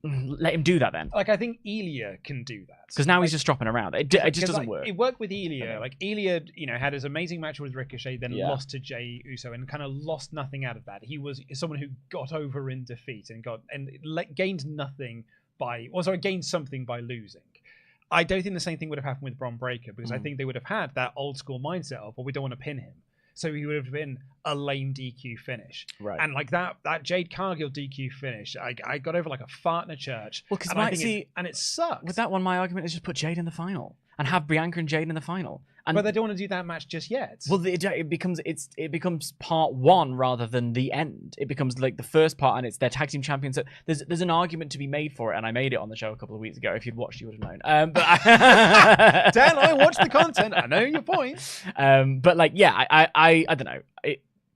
Let him do that then. Like, I think Ilya can do that. Because now he's just dropping around. It just doesn't work. It worked with Ilya. Like, Ilya, had his amazing match with Ricochet, then lost to Jey Uso, and kind of lost nothing out of that. He was someone who got over in defeat and gained nothing gained something by losing. I don't think the same thing would have happened with Bron Breakker, because I think they would have had that old school mindset of, well, we don't want to pin him. So he would have been a lame DQ finish. Right. And like that Jade Cargill DQ finish, I got over like a fart in a church. Well, because it sucks. With that one, my argument is just put Jade in the final and have Bianca and Jade in the final. But they don't want to do that match just yet. Well, it becomes part one rather than the end. It becomes like the first part, and it's their tag team champions. So there's an argument to be made for it, and I made it on the show a couple of weeks ago. If you'd watched, you would have known. Dan, I watched the content. I know your point. But like, yeah, I don't know.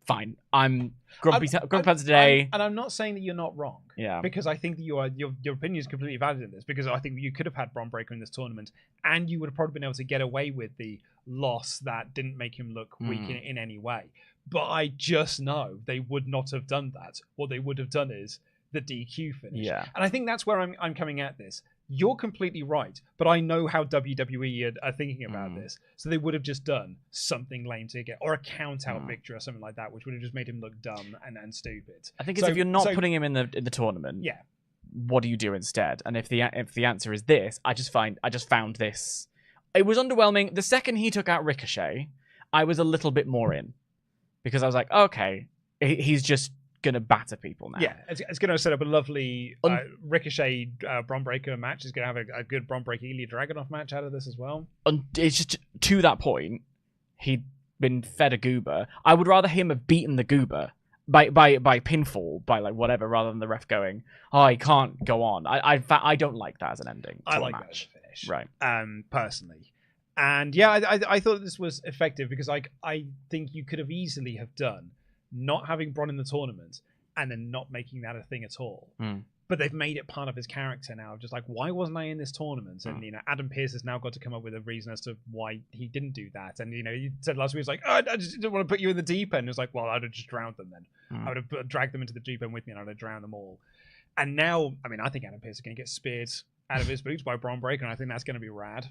Fine. I'm grumpy pants today. And I'm not saying that you're not wrong. Yeah. Because I think that your opinion is completely valid in this. Because I think you could have had Bron Breakker in this tournament, and you would have probably been able to get away with the loss that didn't make him look weak in any way. But I just know they would not have done that. What they would have done is the DQ finish. Yeah. And I think that's where I'm coming at this. You're completely right, but I know how WWE are thinking about this. So they would have just done something lame to get, or a count-out victory or something like that, which would have just made him look dumb and stupid. I think if you're not putting him in the tournament, what do you do instead? And if the answer is this, I just found this. It was underwhelming. The second he took out Ricochet, I was a little bit more in, because I was like, okay, He's just gonna batter people now. Yeah, it's going to set up a lovely Ricochet Bron Breakker match. It's going to have a good Bron Breakker Ilya Dragunov match out of this as well. And it's just to that point, he'd been fed a goober. I would rather him have beaten the goober by pinfall, by like whatever, rather than the ref going, "Oh, he can't go on." I don't like that as an ending. I like that as a finish, right? Personally. And yeah, I thought this was effective because I think you could have easily have done not having Bron in the tournament and then not making that a thing at all. But they've made it part of his character now. Just like, why wasn't I in this tournament? And, Adam Pearce has now got to come up with a reason as to why he didn't do that. And, he said last week, he was like, I just didn't want to put you in the deep end. It was like, well, I'd have just drowned them then. I would have dragged them into the deep end with me and I'd have drowned them all. And now, I think Adam Pearce is going to get speared out of his boots by Bron Breakker, and I think that's going to be rad.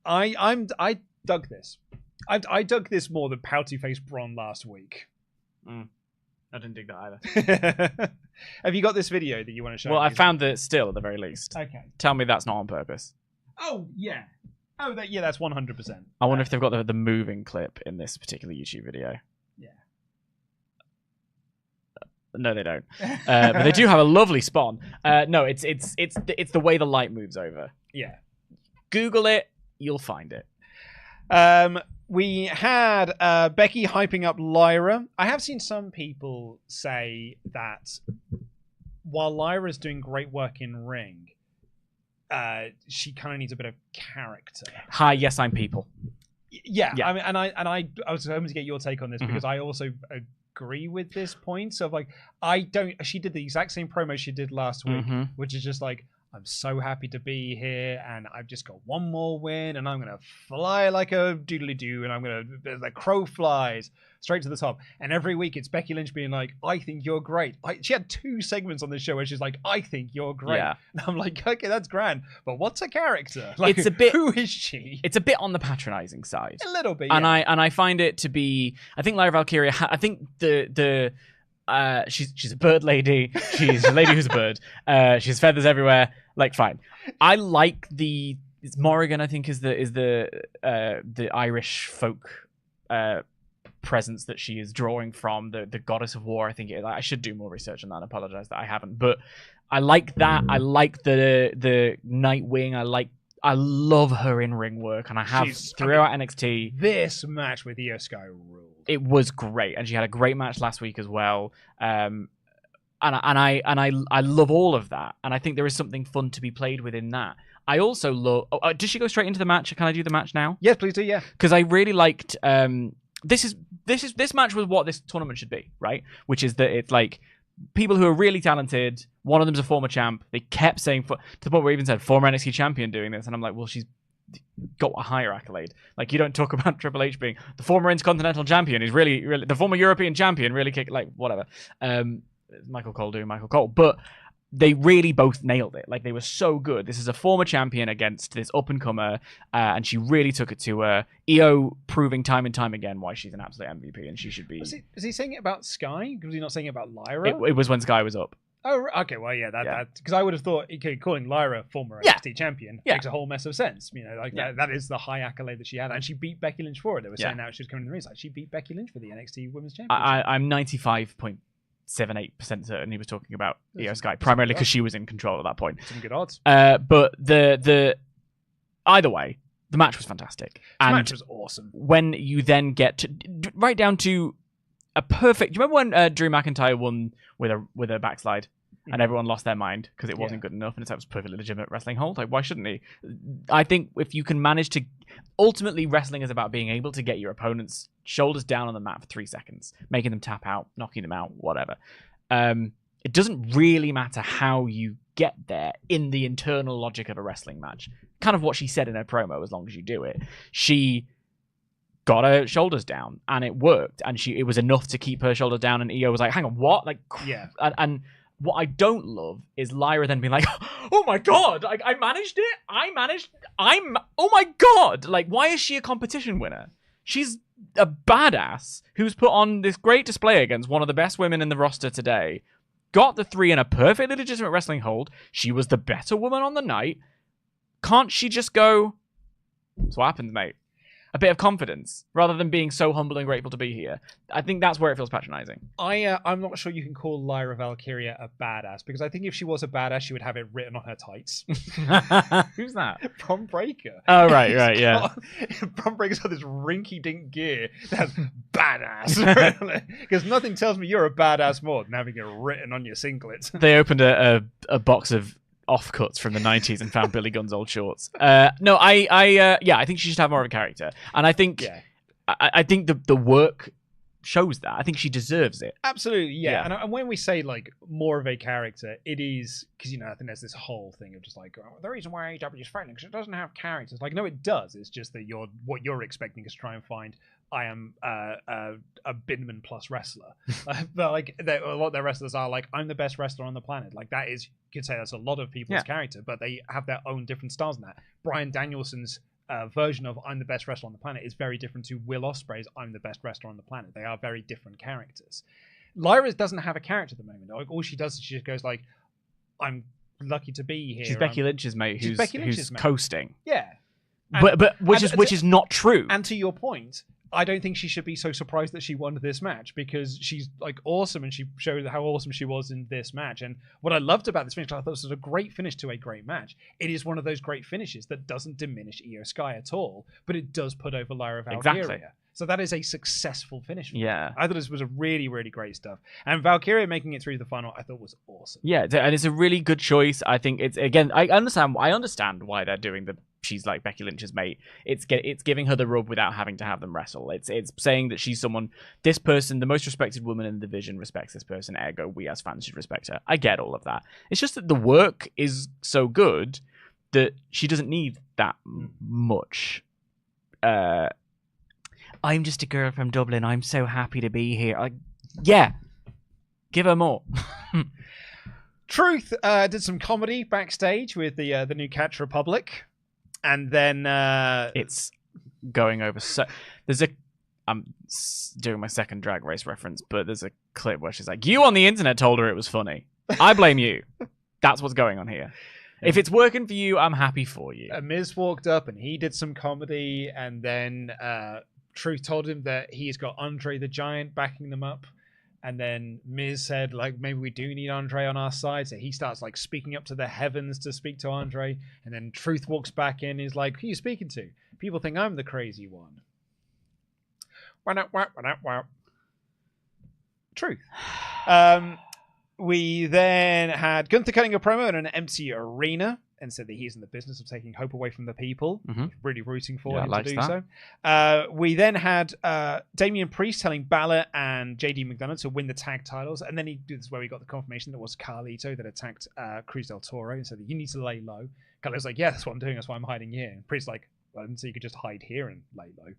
I dug this. I dug this more than pouty face Bron last week. I didn't dig that either. Have you got this video that you want to show? Well, I found the still at the very least. Okay. Tell me that's not on purpose. Oh yeah. Oh yeah, that's 100%. I wonder if they've got the moving clip in this particular YouTube video. Yeah. No, they don't. But they do have a lovely spawn. No, it's the way the light moves over. Yeah. Google it, you'll find it. We had Becky hyping up Lyra. I have seen some people say that while Lyra's doing great work in ring, she kind of needs a bit of character. Hi, yes, I'm people. Yeah. I was hoping to get your take on this because I also agree with this point. So like, she did the exact same promo she did last week, which is just like, I'm so happy to be here, and I've just got one more win, and I'm going to fly like a doodly-doo, and I'm going to, like crow flies, straight to the top. And every week, it's Becky Lynch being like, I think you're great. She had 2 segments on this show where she's like, I think you're great. Yeah. And I'm like, okay, that's grand, but what's her character? Like, it's a bit, who is she? It's a bit on the patronizing side. A little bit, and I find it to be, I think Lyra Valkyria, I think she's a bird lady. She's a lady who's a bird. She has feathers everywhere. Like, fine. I like it's Morrigan, I think, is the Irish folk presence that she is drawing from, the goddess of war, I think it is. I should do more research on that and apologize that I haven't. But I like that. I like the Nightwing. I love her in ring work, and I have throughout NXT. This match with Io Sky ruled. It was great, and she had a great match last week as well. And I love all of that, and I think there is something fun to be played within that. I also love. Does she go straight into the match? Can I do the match now? Yes, please do. Yeah, because I really liked. This match was what this tournament should be, right? Which is that it's like people who are really talented. One of them's a former champ. They kept saying to the point where we even said former NXT champion doing this, and I'm like, well, she's got a higher accolade. Like, you don't talk about Triple H being the former Intercontinental champion. He's really the former European champion. Really kick, like, whatever. Michael Cole doing Michael Cole, but they really both nailed it. Like, they were so good. This is a former champion against this up and comer, and she really took it to her. Io proving time and time again why she's an absolute MVP and she should be. Was he saying it about Sky? Was he not saying it about Lyra? It was when Sky was up. Oh, okay. Well, yeah, that because I would have thought calling Lyra former NXT champion makes a whole mess of sense. That is the high accolade that she had, and she beat Becky Lynch for it. They were saying now she was coming in the ring. Like, she beat Becky Lynch for the NXT Women's Championship. I'm 95.78% certain he was talking about Io Sky, primarily because she was in control at that point. Some good odds. But the either way, the match was fantastic. The match was awesome. When you then get right down to a perfect. Do you remember when Drew McIntyre won with a backslide? And everyone lost their mind because it wasn't good enough, and it was perfectly legitimate wrestling hold. Like, why shouldn't he? I think if you can manage to, ultimately, wrestling is about being able to get your opponent's shoulders down on the mat for 3 seconds, making them tap out, knocking them out, whatever. It doesn't really matter how you get there in the internal logic of a wrestling match. Kind of what she said in her promo. As long as you do it, she got her shoulders down, and it worked, and it was enough to keep her shoulders down. And Io was like, "Hang on, what?" Like, yeah, and what I don't love is Lyra then being like, oh my god, I managed it. Oh my god. Like, why is she a competition winner? She's a badass who's put on this great display against one of the best women in the roster today. Got the 3 in a perfectly legitimate wrestling hold. She was the better woman on the night. Can't she just go, that's what happens, mate? a bit of confidence rather than being so humble and grateful to be here. I think that's where it feels patronizing. I'm not sure you can call Lyra Valkyria a badass, because I think if she was a badass, she would have it written on her tights. Who's that? Bron Breakker. Oh, right, yeah. Bron Breakker's got this rinky-dink gear that's badass. Because nothing tells me you're a badass more than having it written on your singlets. They opened a box of offcuts from the 90s and found Billy Gunn's old shorts. No, I think she should have more of a character, and I think I think the work shows that. I think she deserves it. Absolutely, yeah. And when we say like more of a character, it is because I think there's this whole thing of just like the reason why AEW is failing because it doesn't have characters. Like, no, it does. It's just that what you're expecting is to try and find. I am a Binman plus wrestler. But like a lot of their wrestlers are like, I'm the best wrestler on the planet. Like that is, you could say that's a lot of people's character, but they have their own different styles in that. Bryan Danielson's version of I'm the best wrestler on the planet is very different to Will Ospreay's I'm the best wrestler on the planet. They are very different characters. Lyra doesn't have a character at the moment. Like, all she does is she just goes like, I'm lucky to be here. She's Becky Lynch's mate who's coasting. Yeah. But which is not true. And to your point, I don't think she should be so surprised that she won this match, because she's like awesome and she showed how awesome she was in this match. And what I loved about this finish, I thought this was a great finish to a great match. It is one of those great finishes that doesn't diminish Io Sky at all, but it does put over Lyra Valkyria. Exactly. So that is a successful finish. Yeah. I thought this was a really, really great stuff. And Valkyria making it through the final, I thought was awesome. Yeah, and it's a really good choice. I think it's, again, I understand why they're doing she's like Becky Lynch's mate. It's giving her the rub without having to have them wrestle. It's saying that she's someone, this person, the most respected woman in the division, respects this person, ergo we as fans should respect her. I get all of that. It's just that the work is so good that she doesn't need that much. I'm just a girl from Dublin. I'm so happy to be here. Like, yeah, give her more. Truth did some comedy backstage with the new Catch Republic. And then it's going over. So I'm doing my second Drag Race reference, but there's a clip where she's like, "You on the internet told her it was funny. I blame you." That's what's going on here. If it's working for you, I'm happy for you. Miz walked up and he did some comedy, and then Truth told him that he's got Andre the Giant backing them up. And then Miz said, like, maybe we do need Andre on our side. So he starts, like, speaking up to the heavens to speak to Andre. And then Truth walks back in and is like, who are you speaking to? People think I'm the crazy one. Truth. We then had Gunther cutting a promo in an empty arena and said that he's in the business of taking hope away from the people. Mm-hmm. Really rooting for him to do so. We then had Damian Priest telling Balor and JD McDonough to win the tag titles. And then this is where we got the confirmation that it was Carlito that attacked Cruz del Toro and said that you need to lay low. Carlito's like, yeah, that's what I'm doing. That's why I'm hiding here. And Priest's like, well, I didn't say you could just hide here and lay low.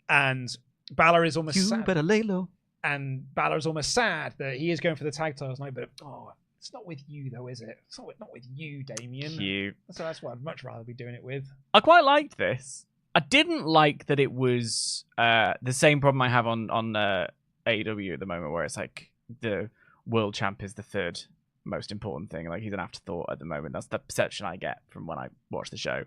And Balor is almost sad. You better lay low. And Balor is almost sad that he is going for the tag titles tonight, but it's not with you, though, is it? It's not with you, Damien. Cute. So that's what I'd much rather be doing it with. I quite liked this. I didn't like that it was the same problem I have on AEW at the moment, where it's like the world champ is the third most important thing. Like, he's an afterthought at the moment. That's the perception I get from when I watch the show.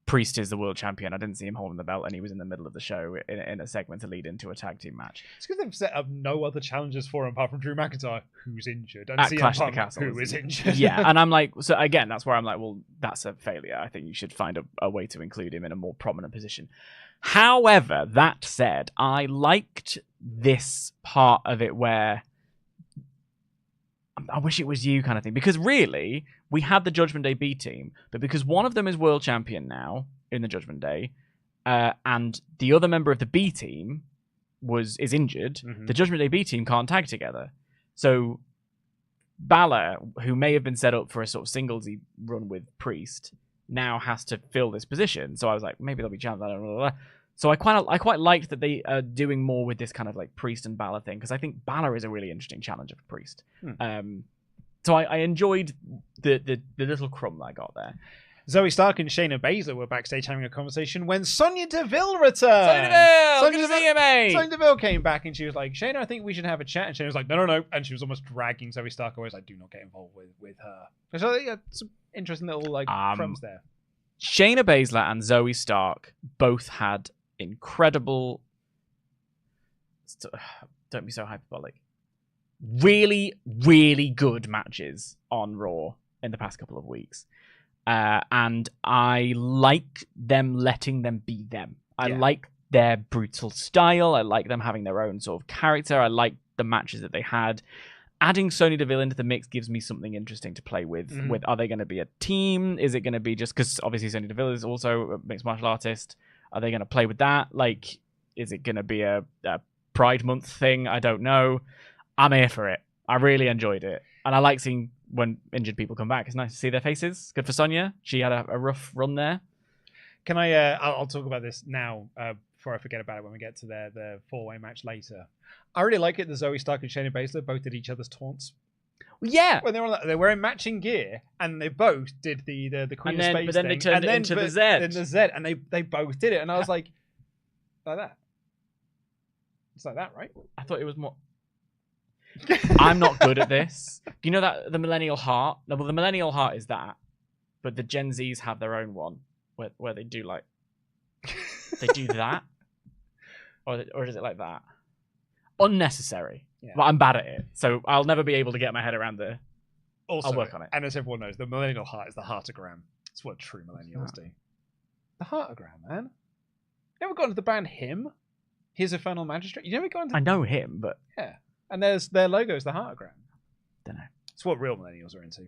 Priest is the world champion. I didn't see him holding the belt, and he was in the middle of the show in a segment to lead into a tag team match. It's because they've set up no other challengers for him apart from Drew McIntyre, who's injured, and at Clash of the Castle, who is injured. Yeah, and I'm like, so again, that's where I'm like, well, that's a failure. I think you should find a way to include him in a more prominent position. However, that said, I liked this part of it where I wish it was you kind of thing, because really we had the Judgment Day B team, but because one of them is world champion now in the Judgment Day, and the other member of the B team is injured, the Judgment Day B team can't tag together. So Balor, who may have been set up for a sort of singlesy run with Priest, now has to fill this position. So I was like, maybe they'll be challenged. So I quite liked that they are doing more with this kind of like Priest and Balor thing, because I think Balor is a really interesting challenger for Priest. So I enjoyed the little crumb that I got there. Zoe Stark and Shayna Baszler were backstage having a conversation when Sonya Deville returned. Sonya Deville came back and she was like, Shayna, I think we should have a chat. And Shayna was like, no. And she was almost dragging Zoe Stark away. I was like, do not get involved with her. So yeah, some interesting little like crumbs there. Shayna Baszler and Zoe Stark both had incredible. Don't be so hyperbolic. Really, really good matches on Raw in the past couple of weeks. And I like them letting them be them. I like their brutal style. I like them having their own sort of character. I like the matches that they had. Adding Sonya Deville into the mix gives me something interesting to play with. With, are they going to be a team? Is it going to be just because obviously Sonya Deville is also a mixed martial artist? Are they going to play with that? Like, is it going to be a Pride Month thing? I don't know. I'm here for it. I really enjoyed it, and I like seeing when injured people come back. It's nice to see their faces. Good for Sonya. She had a rough run there. Can I? I'll talk about this now before I forget about it when we get to the 4-way match later. I really like it that Zoe Stark and Shayna Baszler both did each other's taunts. Yeah, when they were wearing matching gear, and they both did the Queen of Space but then thing, they turned it into the Z. Then the Z, and they both did it, and I was like that. It's like that, right? I thought it was more. I'm not good at this. Do you know that the Millennial Heart? No, well, the Millennial Heart is that, but the Gen Zs have their own one where they do like they do that, or is it like that? Unnecessary. Yeah. But I'm bad at it, so I'll never be able to get my head around the. Also, I'll work on it. And as everyone knows, the Millennial Heart is the heartogram. It's what true millennials do. The heartogram, man. You ever gone to the band Him? Here's a Infernal Magistrate. You never gone to? I know him, but yeah. And their logo is the heartogram. Don't know. It's what real millennials are into.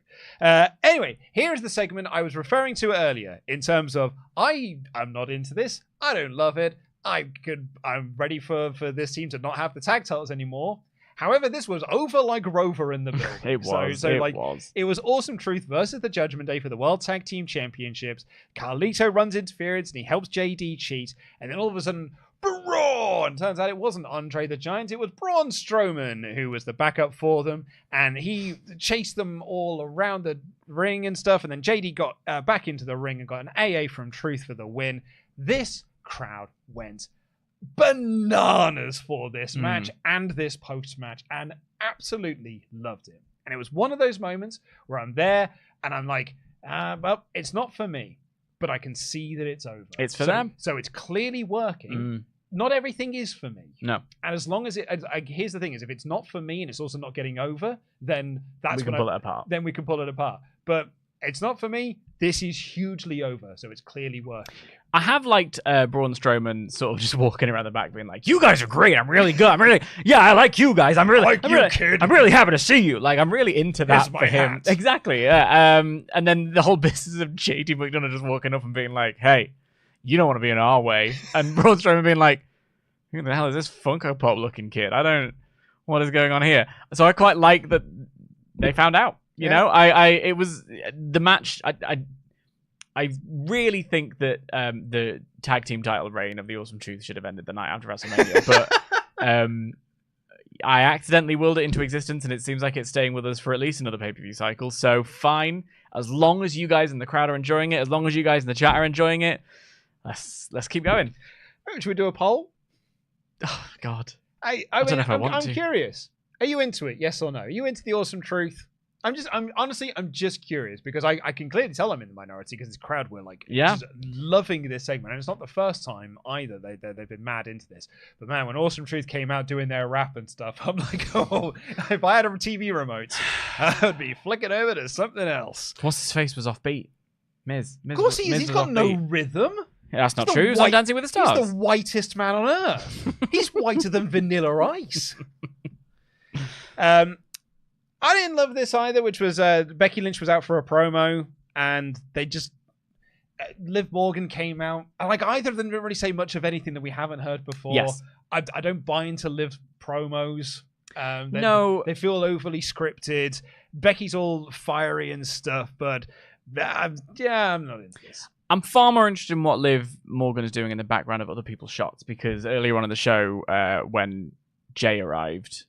Anyway, here is the segment I was referring to earlier in terms of I'm not into this. I don't love it. I'm ready for this team to not have the tag titles anymore. However, this was over like Rover in the building. It was. It was Awesome Truth versus the Judgment Day for the World Tag Team Championships. Carlito runs interference and he helps JD cheat. And then all of a sudden, Braun! Turns out it wasn't Andre the Giant, it was Braun Strowman who was the backup for them, and he chased them all around the ring and stuff, and then JD got back into the ring and got an AA from Truth for the win. This crowd went bananas for this match and this post-match, and absolutely loved it. And it was one of those moments where I'm there and I'm like, well, it's not for me, but I can see that it's over. It's for them. So it's clearly working. Not everything is for me. No. And as long as here's the thing is, if it's not for me and it's also not getting over, then we can pull it apart. Then we can pull it apart. But it's not for me. This is hugely over. So it's clearly working. I have liked Braun Strowman sort of just walking around the back being like, you guys are great. I'm really good. I like you guys. I'm really happy to see you. Like, I'm really into that for him. Hat. Exactly. Yeah. And then the whole business of JD McDonough just walking up and being like, hey, you don't want to be in our way. And Braun Strowman being like, who the hell is this Funko Pop looking kid? What is going on here? So I quite like that they found out. You know, it was the match. I really think that the tag team title reign of the Awesome Truth should have ended the night after WrestleMania, but I accidentally willed it into existence, and it seems like it's staying with us for at least another pay-per-view cycle. So fine, as long as you guys in the crowd are enjoying it, as long as you guys in the chat are enjoying it, let's keep going. Should we do a poll? Oh God, I don't know if I want to. I'm curious. Are you into it? Yes or no? Are you into the Awesome Truth? I'm just curious because I can clearly tell I'm in the minority because this crowd were like just loving this segment, and it's not the first time either they've been mad into this. But man, when Awesome Truth came out doing their rap and stuff, I'm like, oh, if I had a TV remote, I would be flicking over to something else. What's his face was offbeat. Miz. Of course he is. He's got no rhythm. Yeah, that's not true. He's on Dancing with the Stars. He's the whitest man on earth. He's whiter than vanilla ice. I didn't love this either, which was Becky Lynch was out for a promo, and they just Liv Morgan came out. And like either of them didn't really say much of anything that we haven't heard before. Yes. I don't buy into Liv promos. No, they feel overly scripted. Becky's all fiery and stuff, but I'm not into this. I'm far more interested in what Liv Morgan is doing in the background of other people's shots, because earlier on in the show, when Jay arrived,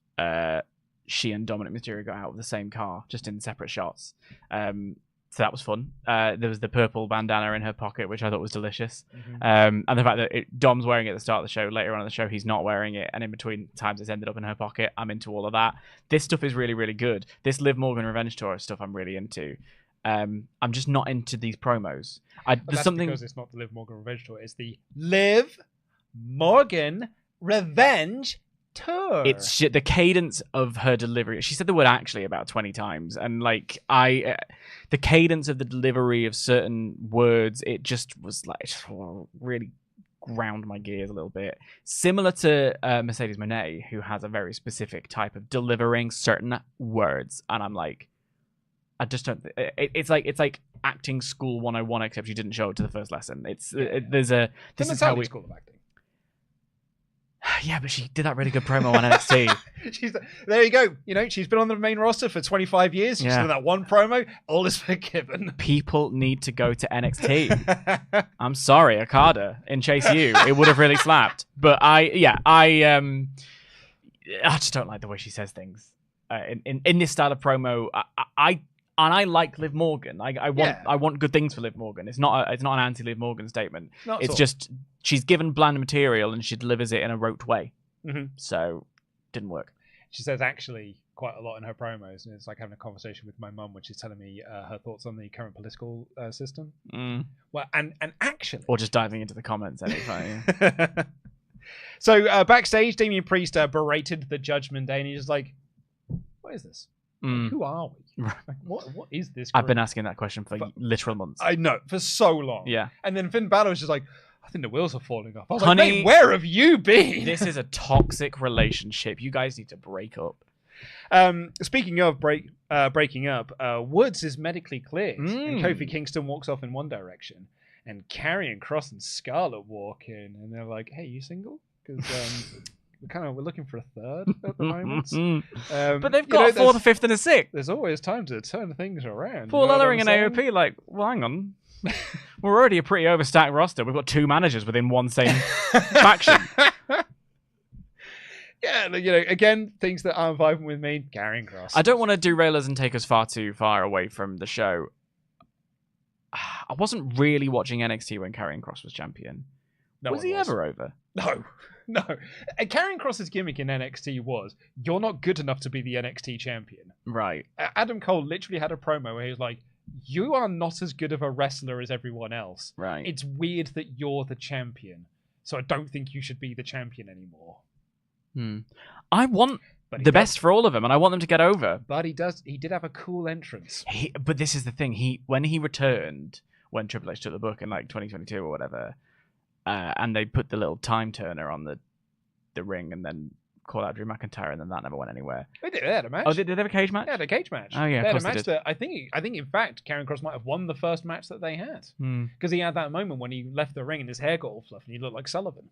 she and Dominic Mysterio got out of the same car, just in separate shots. So that was fun. There was the purple bandana in her pocket, which I thought was delicious. And the fact that Dom's wearing it at the start of the show, later on in the show, he's not wearing it. And in between times, it's ended up in her pocket. I'm into all of that. This stuff is really, really good. This Liv Morgan Revenge Tour stuff I'm really into. I'm just not into these promos. There's something because it's not the Liv Morgan Revenge Tour. It's the Liv Morgan Revenge Tour. It's the cadence of her delivery. She said the word actually about 20 times, and like the cadence of the delivery of certain words, it just was like really ground my gears a little bit. Similar to Mercedes Moné, who has a very specific type of delivering certain words, and I'm like, I just don't. It's like acting school 101, except you didn't show it to the first lesson. This is how we school of acting. Yeah, but she did that really good promo on NXT. There you go. You know, she's been on the main roster for 25 years. She's done that one promo. All is forgiven. People need to go to NXT. I'm sorry, Okada in Chase U. It would have really slapped. But I just don't like the way she says things. In this style of promo, I like Liv Morgan. I want good things for Liv Morgan. It's not an anti-Liv Morgan statement. It's just she's given bland material and she delivers it in a rote way. Mm-hmm. So didn't work. She says actually quite a lot in her promos, and it's like having a conversation with my mum when she's telling me her thoughts on the current political system. Well, and actually, or just diving into the comments. So backstage, Damian Priest berated the Judgment Day, and he's just like, "What is this? Who are we? Like, what is this group?" I've been asking that question for literal months. I know, for so long. Yeah. And then Finn Balor was just like, I think the wheels are falling off. I was like, mate, where have you been? This is a toxic relationship. You guys need to break up. Speaking of breaking up, Woods is medically cleared, and Kofi Kingston walks off in one direction, and Karrion Kross and Scarlett walk in, and they're like, "Hey, you single?" Because we're looking for a third at the moment. But they've got a fourth, a fifth, and a sixth. There's always time to turn things around. Paul Ellering and AOP, like, well, hang on. We're already a pretty overstacked roster. We've got two managers within one same faction. Yeah, you know, again, things that aren't vibing with me, Karrion Kross. I don't want to derail us and take us too far away from the show. I wasn't really watching NXT when Karrion Kross was champion. Was he ever over? No. And Karrion Kross's gimmick in NXT was, you're not good enough to be the NXT champion. Right. Adam Cole literally had a promo where he was like, you are not as good of a wrestler as everyone else. Right. It's weird that you're the champion, so I don't think you should be the champion anymore. I want the best for all of them, and I want them to get over. But he did have a cool entrance. But this is the thing. When he returned, when Triple H took the book in like 2022 or whatever, and they put the little time turner on the ring and then called out Drew McIntyre, and then that never went anywhere. They had a match. Oh, did they have a cage match? They had a cage match. Oh yeah, they had a match that I think in fact Karrion Kross might have won the first match that they had, because he had that moment when he left the ring and his hair got all fluffy and he looked like Sullivan.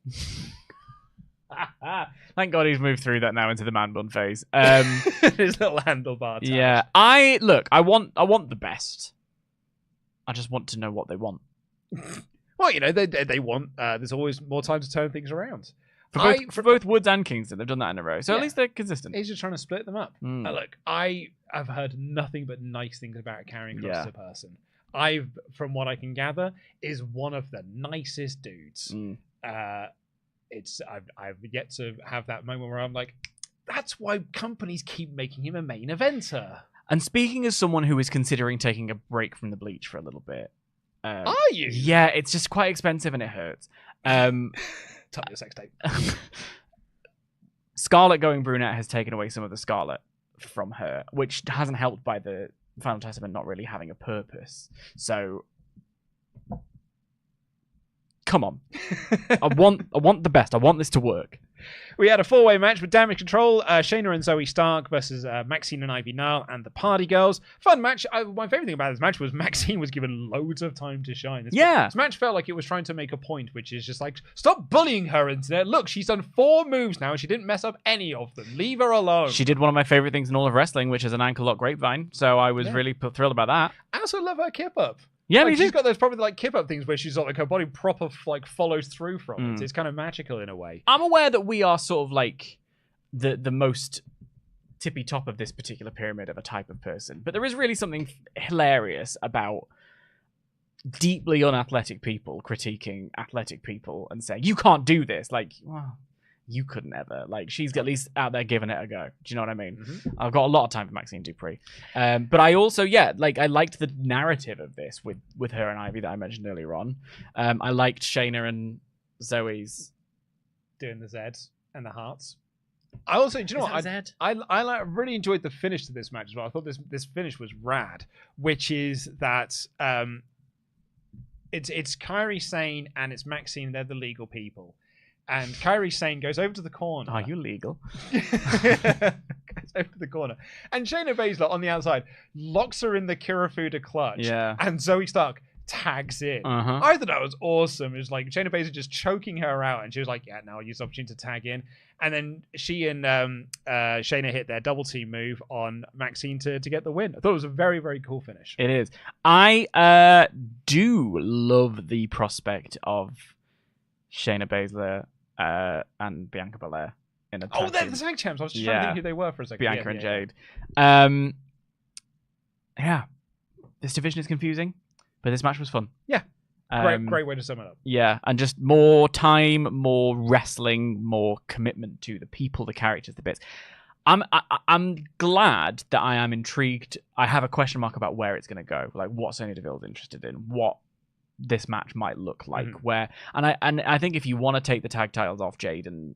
Thank God he's moved through that now into the man bun phase. His little handlebar touch. Yeah, I want the best. I just want to know what they want. Well, you know, they want. There's always more time to turn things around. For both Woods and Kingston, they've done that in a row. So at least they're consistent. He's just trying to split them up. Look, I have heard nothing but nice things about Karrion Kross as a person. From what I can gather, is one of the nicest dudes. I've yet to have that moment where I'm like, that's why companies keep making him a main eventer. And speaking as someone who is considering taking a break from the bleach for a little bit. Are you? Yeah, it's just quite expensive and it hurts. Tell me a sex tape. Scarlett going brunette has taken away some of the Scarlett from her, which hasn't helped by the Final Testament not really having a purpose. So come on. I want the best. I want this to work. We had a 4-way match with Damage Control, Shayna and Zoe Stark versus Maxine and Ivy Nile and the Party Girls. Fun match. My favorite thing about this match was Maxine was given loads of time to shine. This match felt like it was trying to make a point, which is just like, stop bullying her, internet. Look, she's done 4 moves now and she didn't mess up any of them. Leave her alone. She did one of my favorite things in all of wrestling, which is an ankle lock grapevine. So I was really thrilled about that. I also love her kip up. Yeah, like, she's got those probably like kip up things where she's like her body proper like follows through from it. It's kind of magical in a way. I'm aware that we are sort of like the most tippy top of this particular pyramid of a type of person, but there is really something hilarious about deeply unathletic people critiquing athletic people and saying you can't do this. Like, well, you couldn't ever. Like, she's at least out there giving it a go. Do you know what I mean? I've got a lot of time for Maxine Dupree. But I also, I liked the narrative of this with her and Ivy that I mentioned earlier on. I liked Shayna and Zoe's doing the Zeds and the hearts. I also, do you know what? I really enjoyed the finish to this match as well. I thought this finish was rad, which is that it's Kairi Sane and it's Maxine. They're the legal people, and Kairi Sane goes over to the corner. Are you legal? Goes over to the corner, and Shayna Baszler on the outside locks her in the Kirifuda clutch. Yeah, and Zoe Stark tags in. I thought that was awesome. It was like Shayna Baszler just choking her out, and she was like, "Yeah, now I'll use the opportunity to tag in." And then she and Shayna hit their double team move on Maxine to get the win. I thought it was a very, very cool finish. It is. I do love the prospect of Shayna Baszler and Bianca Belair in a tag they're team. the tag champs. I was just trying to think who they were for a second. Bianca and Jade. Yeah, this division is confusing, but this match was fun. Yeah. Great way to sum it up. Yeah, and just more time, more wrestling, more commitment to the people, the characters, the bits. I'm glad that I am intrigued. I have a question mark about where it's going to go, like what Sonya Deville is interested in, what this match might look like. Where and I think if you want to take the tag titles off Jade and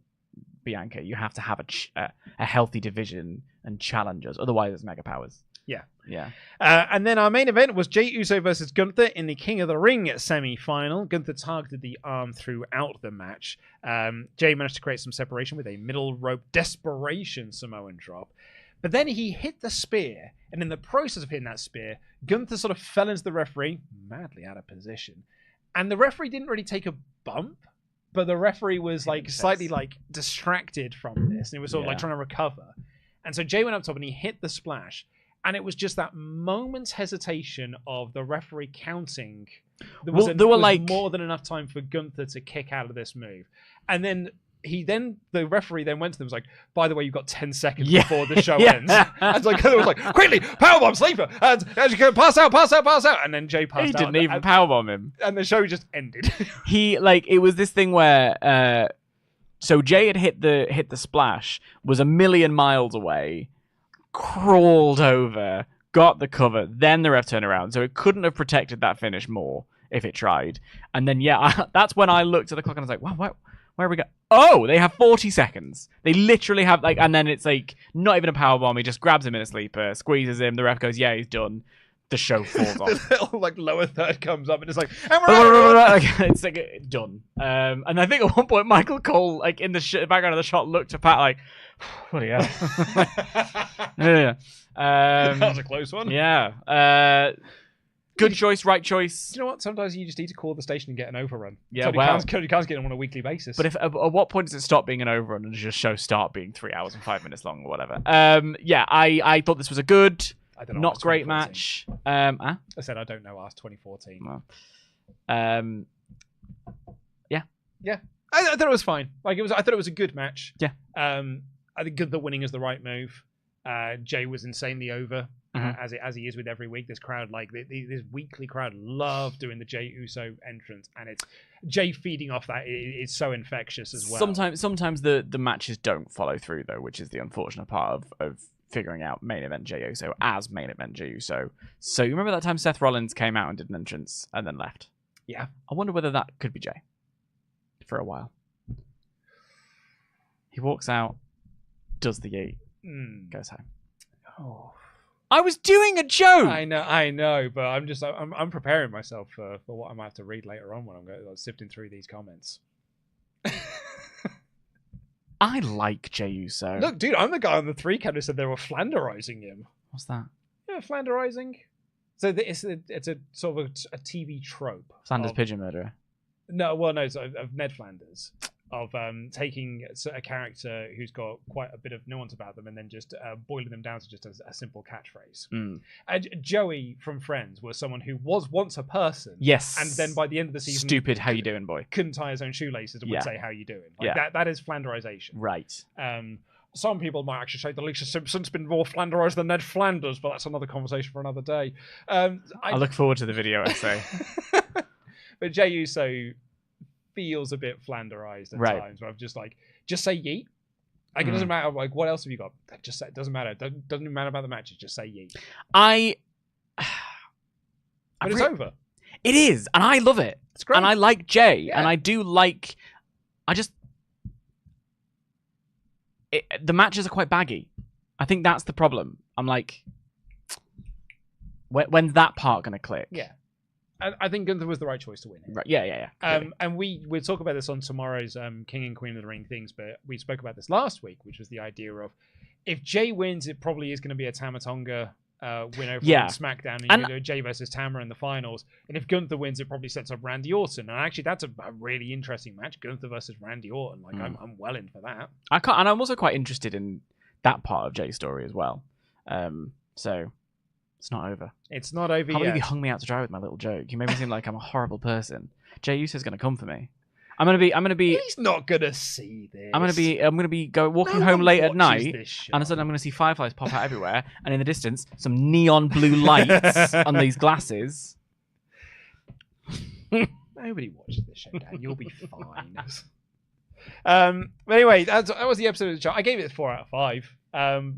Bianca, you have to have a healthy division and challengers. Otherwise, it's mega powers. Yeah. And then our main event was Jey Uso versus Gunther in the King of the Ring semi-final. Gunther targeted the arm throughout the match. Jey managed to create some separation with a middle rope desperation Samoan drop. But then he hit the spear, and in the process of hitting that spear, Gunther sort of fell into the referee, madly out of position. And the referee didn't really take a bump, but the referee was like slightly like distracted from this, and he was sort of like trying to recover. And so Jey went up top and he hit the splash. And it was just that moment's hesitation of the referee counting. There was more than enough time for Gunther to kick out of this move. And then the referee then went to them and was like, by the way, you've got 10 seconds before the show ends. And so Gunther was like, quickly, powerbomb, sleeper. And as you go, pass out. And then Jey passed out. He didn't even powerbomb him. And the show just ended. It was this thing where, so Jey had hit the splash, was a million miles away, crawled over, got the cover, then the ref turned around. So it couldn't have protected that finish more if it tried. And then, that's when I looked at the clock and I was like, wow, where are we going? Oh, they have 40 seconds. They literally have, and then it's like, not even a powerbomb. He just grabs him in a sleeper, squeezes him. The ref goes, yeah, he's done. The show falls off. The little, lower third comes up and it's like, it's like, done. And I think at one point, Michael Cole, in the background of the shot, looked to Pat like, bloody hell. That was a close one. Yeah. Good choice, right choice. Do you know what? Sometimes you just need to call the station and get an overrun. Yeah, Cody Khan's getting them on a weekly basis. But at what point does it stop being an overrun and just show start being 3 hours and 5 minutes long or whatever? I thought this was a good, not great match. I said I don't know. Asked 2014. Well, yeah. I thought it was fine. I thought it was a good match. Yeah. I think Gunther winning is the right move. Jey was insanely over, as he is with every week. This crowd, this weekly crowd, love doing the Jey Uso entrance, and it's Jey feeding off that. It's so infectious as well. Sometimes the matches don't follow through though, which is the unfortunate part of figuring out main event Jey Uso as main event Jey Uso. So you remember that time Seth Rollins came out and did an entrance and then left? Yeah. I wonder whether that could be Jey for a while. He walks out, does the yeet, goes home. Oh, I was doing a joke. I know, but I'm preparing myself for what I might have to read later on when I'm sifting through these comments. I like Jey Uso. Look, dude, I'm the guy on the 3 count who said they were flanderizing him. What's that? Yeah, flanderizing. So it's a sort of a TV trope. Flanders Pigeon Murderer. No, it's of Ned Flanders. Of taking a character who's got quite a bit of nuance about them and then just boiling them down to just a simple catchphrase. Joey from Friends was someone who was once a person. Yes. And then by the end of the season... Stupid, how you doing, boy? Couldn't tie his own shoelaces and would say, how you doing? That is flanderization. Right. Some people might actually say that Lisa Simpson's been more flanderized than Ned Flanders, but that's another conversation for another day. I look forward to the video essay. But Jey Uso feels a bit flanderized at times, where I'm just like, just say yeet. It doesn't matter. What else have you got? Just say it. Doesn't matter. Doesn't even matter about the matches. Just say yeet. But it's over. It is, and I love it. It's great. And I like Jey, and I do like. the matches are quite baggy. I think that's the problem. I'm like, when's that part going to click? Yeah. I think Gunther was the right choice to win. Right. Yeah. And we'll talk about this on tomorrow's King and Queen of the Ring things, but we spoke about this last week, which was the idea of if Jay wins, it probably is going to be a Tama Tonga win over on SmackDown, and you go Jay versus Tama in the finals. And if Gunther wins, it probably sets up Randy Orton. And actually, that's a really interesting match, Gunther versus Randy Orton. Like, I'm well in for that. And I'm also quite interested in that part of Jay's story as well. So it's not over. It's not over yet. I can't believe you hung me out to dry with my little joke. You made me seem like I'm a horrible person. Jay Uso's going to come for me. I'm gonna be. He's not gonna see this. I'm gonna be walking home late at night, and suddenly I'm gonna see fireflies pop out everywhere, and in the distance, some neon blue lights on these glasses. Nobody watches this show, Dan. You'll be fine. But anyway, that was the episode of the show. I gave it 4 out of 5,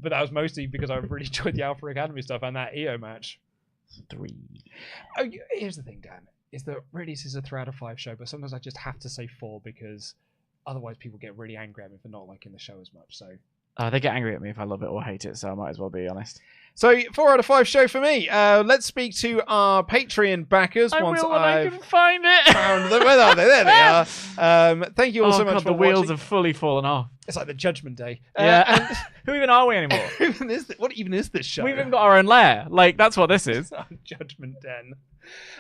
but that was mostly because I really enjoyed the Alpha Academy stuff and that EO match. 3. Oh, here's the thing, Dan. Is that really this is a 3 out of 5 show, but sometimes I just have to say 4 because otherwise people get really angry at me for not liking the show as much. So they get angry at me if I love it or hate it, so I might as well be honest. So 4 out of 5 show for me. Let's speak to our Patreon backers. I can find it. Found them. Where are they? There they are. Thank you all so much for the watching. wheels have fully fallen off. It's like the Judgment Day. Yeah. Who even are we anymore? What even is this show? We've even got our own lair. Like, that's what this is. Judgment Den.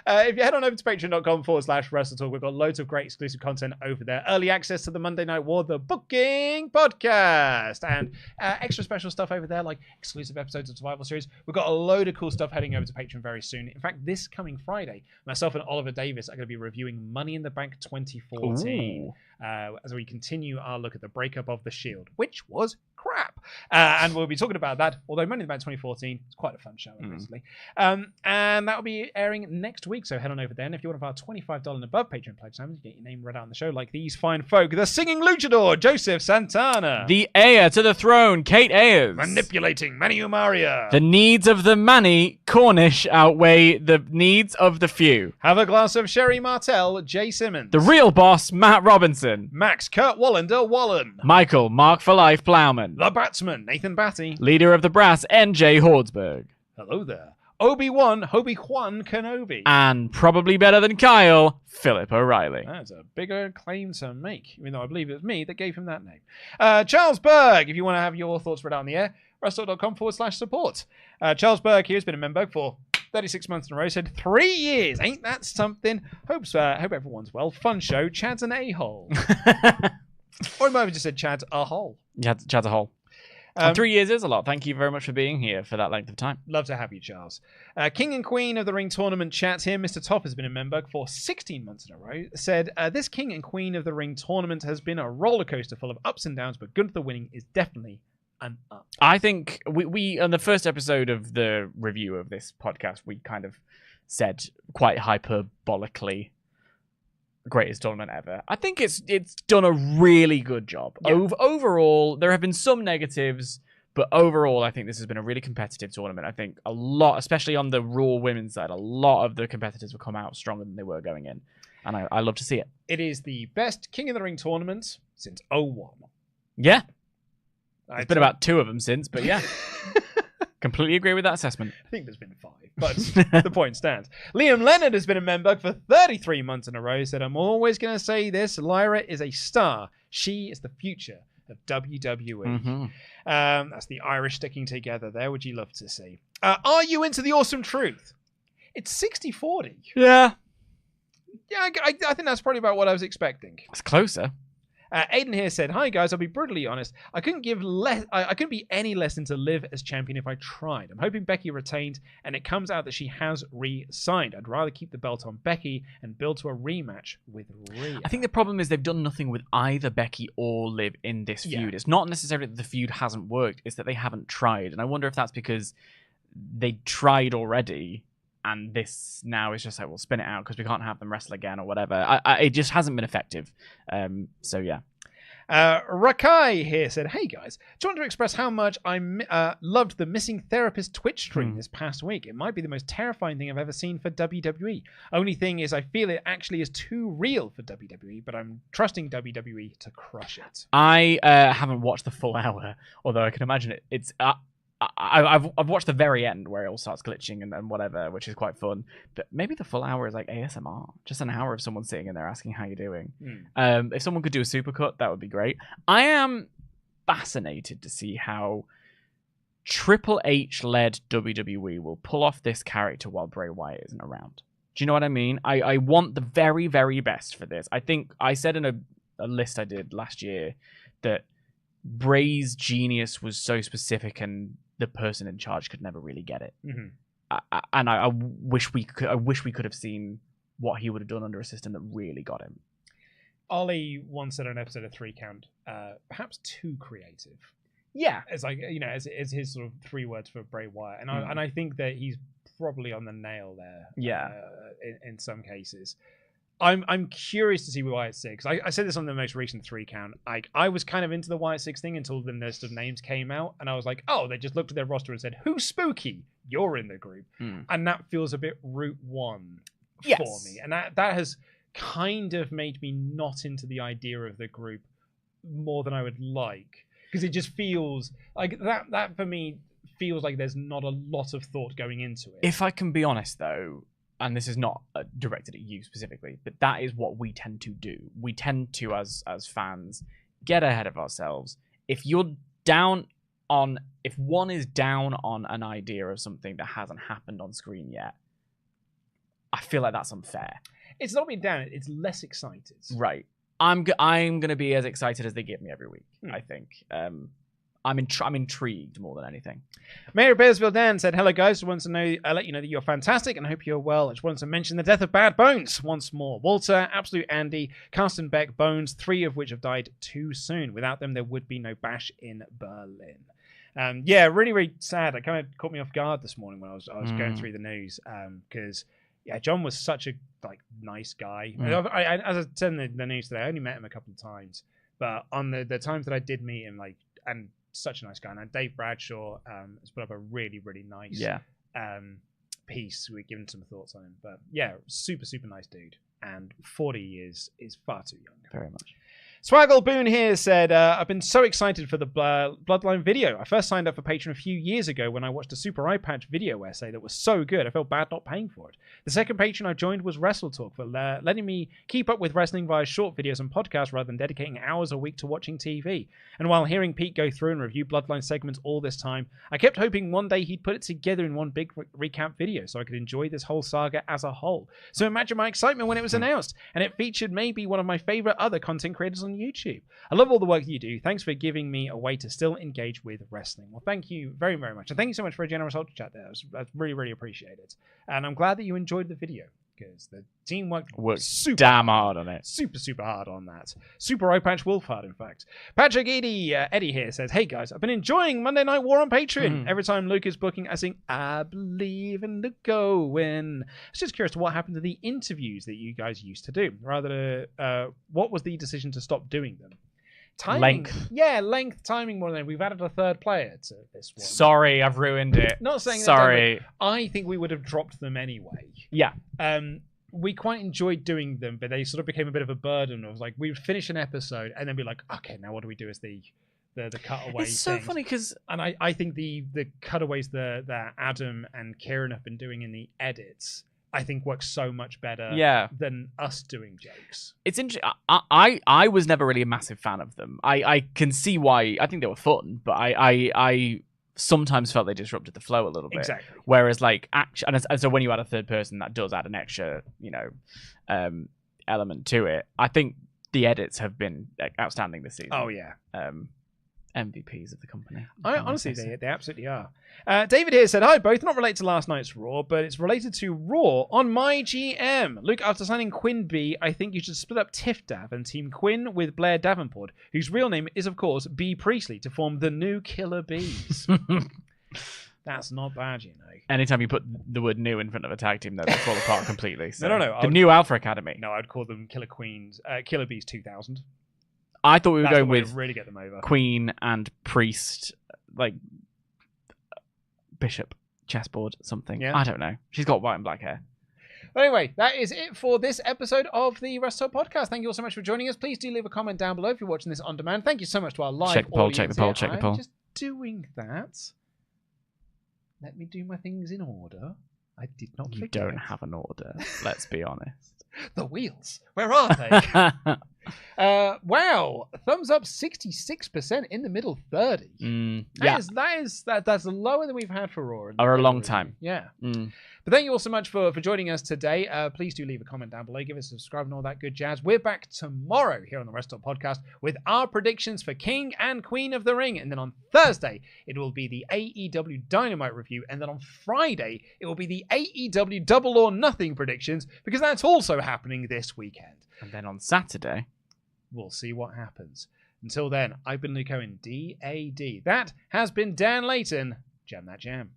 If you head on over to patreon.com/WrestleTalk, we've got loads of great exclusive content over there. Early access to the Monday Night War, the Booking Podcast, and extra special stuff over there, like exclusive episodes of Survival Series. We've got a load of cool stuff heading over to Patreon very soon. In fact, this coming Friday, myself and Oliver Davis are going to be reviewing Money in the Bank 2014 as we continue our look at the breakup of The Shield, which was crap. And we'll be talking about that, although Money in the Bank 2014 is quite a fun show, obviously. And that will be airing next week, so head on over there. And if you're one of our $25 and above Patreon Pledgehammers, you get your name read out on the show, like these fine folk: the singing luchador, Joseph Santana; the heir to the throne, Kate Ayers; manipulating Manny Umaria. The needs of the many Cornish outweigh the needs of the few. Have a glass of Sherry Martell, Jay Simmons; the real boss, Matt Robinson; Max Kurt Wallander Wallen; Michael Mark for Life Plowman; the Batsman, Nathan Batty; leader of the brass, NJ Hordsberg. Hello there. Obi-Wan Kenobi. And probably better than Kyle, Philip O'Reilly. That's a bigger claim to make, even though I believe it was me that gave him that name. Charles Berg, if you want to have your thoughts read out on the air, WrestleTalk.com/support. Charles Berg here has been a member for 36 months in a row, said 3 years. Ain't that something? Hope everyone's well. Fun show. Chad's an a-hole. Or he might have just said Chad's a hole. Yeah, Chad's a hole. 3 years is a lot. Thank you very much for being here for that length of time. Love to have you, Charles. King and Queen of the Ring tournament chat here. Mr. Top has been a member for 16 months in a row. Said, this King and Queen of the Ring tournament has been a roller coaster full of ups and downs, but Gunther winning is definitely an up. I think we on the first episode of the review of this podcast, we kind of said quite hyperbolically, greatest tournament ever. I think it's done a really good job. Yeah. Overall, there have been some negatives, but overall, I think this has been a really competitive tournament. I think a lot, especially on the Raw women's side, a lot of the competitors will come out stronger than they were going in. And I love to see it. It is the best King of the Ring tournament since 01. Yeah. There's been about 2 of them since, but yeah. Completely agree with that assessment. I think there's been 5, but the point stands. Liam Leonard has been a member for 33 months in a row. Said, I'm always going to say this. Lyra is a star. She is the future of WWE. Mm-hmm. That's the Irish sticking together there. Would you love to see? Are you into the awesome truth? It's 60-40. Yeah. Yeah, I think that's probably about what I was expecting. It's closer. Aiden here said, hi guys, I'll be brutally honest. I couldn't be any less into Liv as champion if I tried. I'm hoping Becky retained and it comes out that she has re-signed. I'd rather keep the belt on Becky and build to a rematch with Rhea. I think the problem is they've done nothing with either Becky or Liv in this feud. It's not necessarily that the feud hasn't worked, it's that they haven't tried. And I wonder if that's because they tried already and this now is just like, we'll spin it out because we can't have them wrestle again or whatever. It just hasn't been effective. So, yeah. Rakai here said, "Hey guys, just want to express how much I loved the Missing Therapist Twitch stream this past week. It might be the most terrifying thing I've ever seen for WWE. Only thing is I feel it actually is too real for WWE, but I'm trusting WWE to crush it." I haven't watched the full hour, although I can imagine it. It's I've watched the very end where it all starts glitching and whatever, which is quite fun. But maybe the full hour is like ASMR, just an hour of someone sitting in there asking how you're doing. If someone could do a supercut, that would be great. I am fascinated to see how Triple H led WWE will pull off this character while Bray Wyatt isn't around. Do you know what I mean? I want the very, very best for this. I think I said in a list I did last year that Bray's genius was so specific and the person in charge could never really get it. And I wish we could have seen what he would have done under a system that really got him. Ollie once said on an episode of 3 Count, perhaps too creative. Yeah, as like as his sort of 3 words for Bray Wyatt, and I think that he's probably on the nail there. Yeah, in some cases. I'm curious to see Wyatt 6. I said this on the most recent 3 Count. I was kind of into the Wyatt 6 thing until the list of names came out, and I was like, oh, they just looked at their roster and said, "Who's spooky? You're in the group," and that feels a bit Route 1 for me, and that has kind of made me not into the idea of the group more than I would like, because it just feels like that for me feels like there's not a lot of thought going into it. If I can be honest, though. And this is not directed at you specifically, but that is what we tend to do. We tend to, as fans, get ahead of ourselves. If one is down on an idea of something that hasn't happened on screen yet, I feel like that's unfair. It's not being down; it's less excited. Right. I'm gonna be as excited as they give me every week. I think. I'm intrigued more than anything. Mayor Bearsville Dan said, "Hello guys, just wanted to know, let you know that you're fantastic and I hope you're well. I just wanted to mention the death of Bad Bones once more. Walter, Absolute Andy, Carsten Beck, Bones, 3 of which have died too soon. Without them, there would be no Bash in Berlin." Yeah, really, really sad. It kind of caught me off guard this morning when I was going through the news, because John was such a nice guy. As I said in the news today, I only met him a couple of times, but on the times that I did meet him, and such a nice guy. And Dave Bradshaw has put up a really, really nice piece. We've given some thoughts on him. But yeah, super, super nice dude. And 40 years is far too young. Very much. Swaggle Boone here said, "I've been so excited for the Bloodline video. I first signed up for Patreon a few years ago when I watched a Super Eye Patch video essay that was so good, I felt bad not paying for it. The second Patreon I joined was WrestleTalk, for letting me keep up with wrestling via short videos and podcasts rather than dedicating hours a week to watching TV. And while hearing Pete go through and review Bloodline segments all this time, I kept hoping one day he'd put it together in one big recap video so I could enjoy this whole saga as a whole. So imagine my excitement when it was announced, and it featured maybe one of my favorite other content creators on YouTube. I love all the work you do. Thanks for giving me a way to still engage with wrestling." Well, thank you very, very much. And thank you so much for a generous UltraChat there. That's really, really appreciate it. And I'm glad that you enjoyed the video, because the team worked super damn hard on it. Super, super hard on that. Super Eye Patch Wolf hard, in fact. Patrick Eddie here says, "Hey guys, I've been enjoying Monday Night War on Patreon. Every time Luke is booking, I sing, I believe in the going. I was just curious to what happened to the interviews that you guys used to do. Rather, what was the decision to stop doing them?" Timing. Length. Yeah, length, timing more than we've added a third player to this one. Sorry, I've ruined it. Not saying sorry. I think we would have dropped them anyway. Yeah. We quite enjoyed doing them, but they sort of became a bit of a burden. It was like we would finish an episode and then be like, okay, now what do we do as the cutaway? It's so funny because, and I think the cutaways that Adam and Kieran have been doing in the edits, I think works so much better than us doing jokes. It's interesting. I was never really a massive fan of them. I can see why. I think they were fun, but I sometimes felt they disrupted the flow a little bit. Exactly. Whereas and so when you add a third person, that does add an extra, element to it. I think the edits have been outstanding this season. Oh yeah. MVPs of the company. Honestly, they absolutely are. David here said, "Hi both, not related to last night's Raw, but it's related to Raw on my GM. Luke, after signing Quinn B, I think you should split up Tiff Dav and Team Quinn with Blair Davenport, whose real name is, of course, B. Priestley, to form the new Killer Bees." That's not bad, you know. Anytime you put the word new in front of a tag team, though, they fall apart completely. So. No. The new Alpha Academy. No, I'd call them Killer Bees 2000. I thought we were That's going the way with to really get them over. Queen and Priest, like Bishop, chessboard, something. Yeah. I don't know. She's got white and black hair. But anyway, that is it for this episode of the WrestleTalk Podcast. Thank you all so much for joining us. Please do leave a comment down below if you're watching this on demand. Thank you so much to our live Check the poll, audience check the poll, here. check the I'm poll. just doing that. Let me do my things in order. I did not You forget. don't have an order, let's be honest. The wheels. Where are they? Wow. Thumbs up 66% in the middle 30. That's lower than we've had for Raw. Or a long time. Yeah. But thank you all so much for joining us today. Please do leave a comment down below. Give us a subscribe and all that good jazz. We're back tomorrow here on the WrestleTalk Podcast with our predictions for King and Queen of the Ring. And then on Thursday, it will be the AEW Dynamite review. And then on Friday, it will be the AEW Double or Nothing predictions because that's also happening this weekend. And then on Saturday, we'll see what happens. Until then, I've been Luke Owen, DAD. That has been Dan Layton. Jam that jam.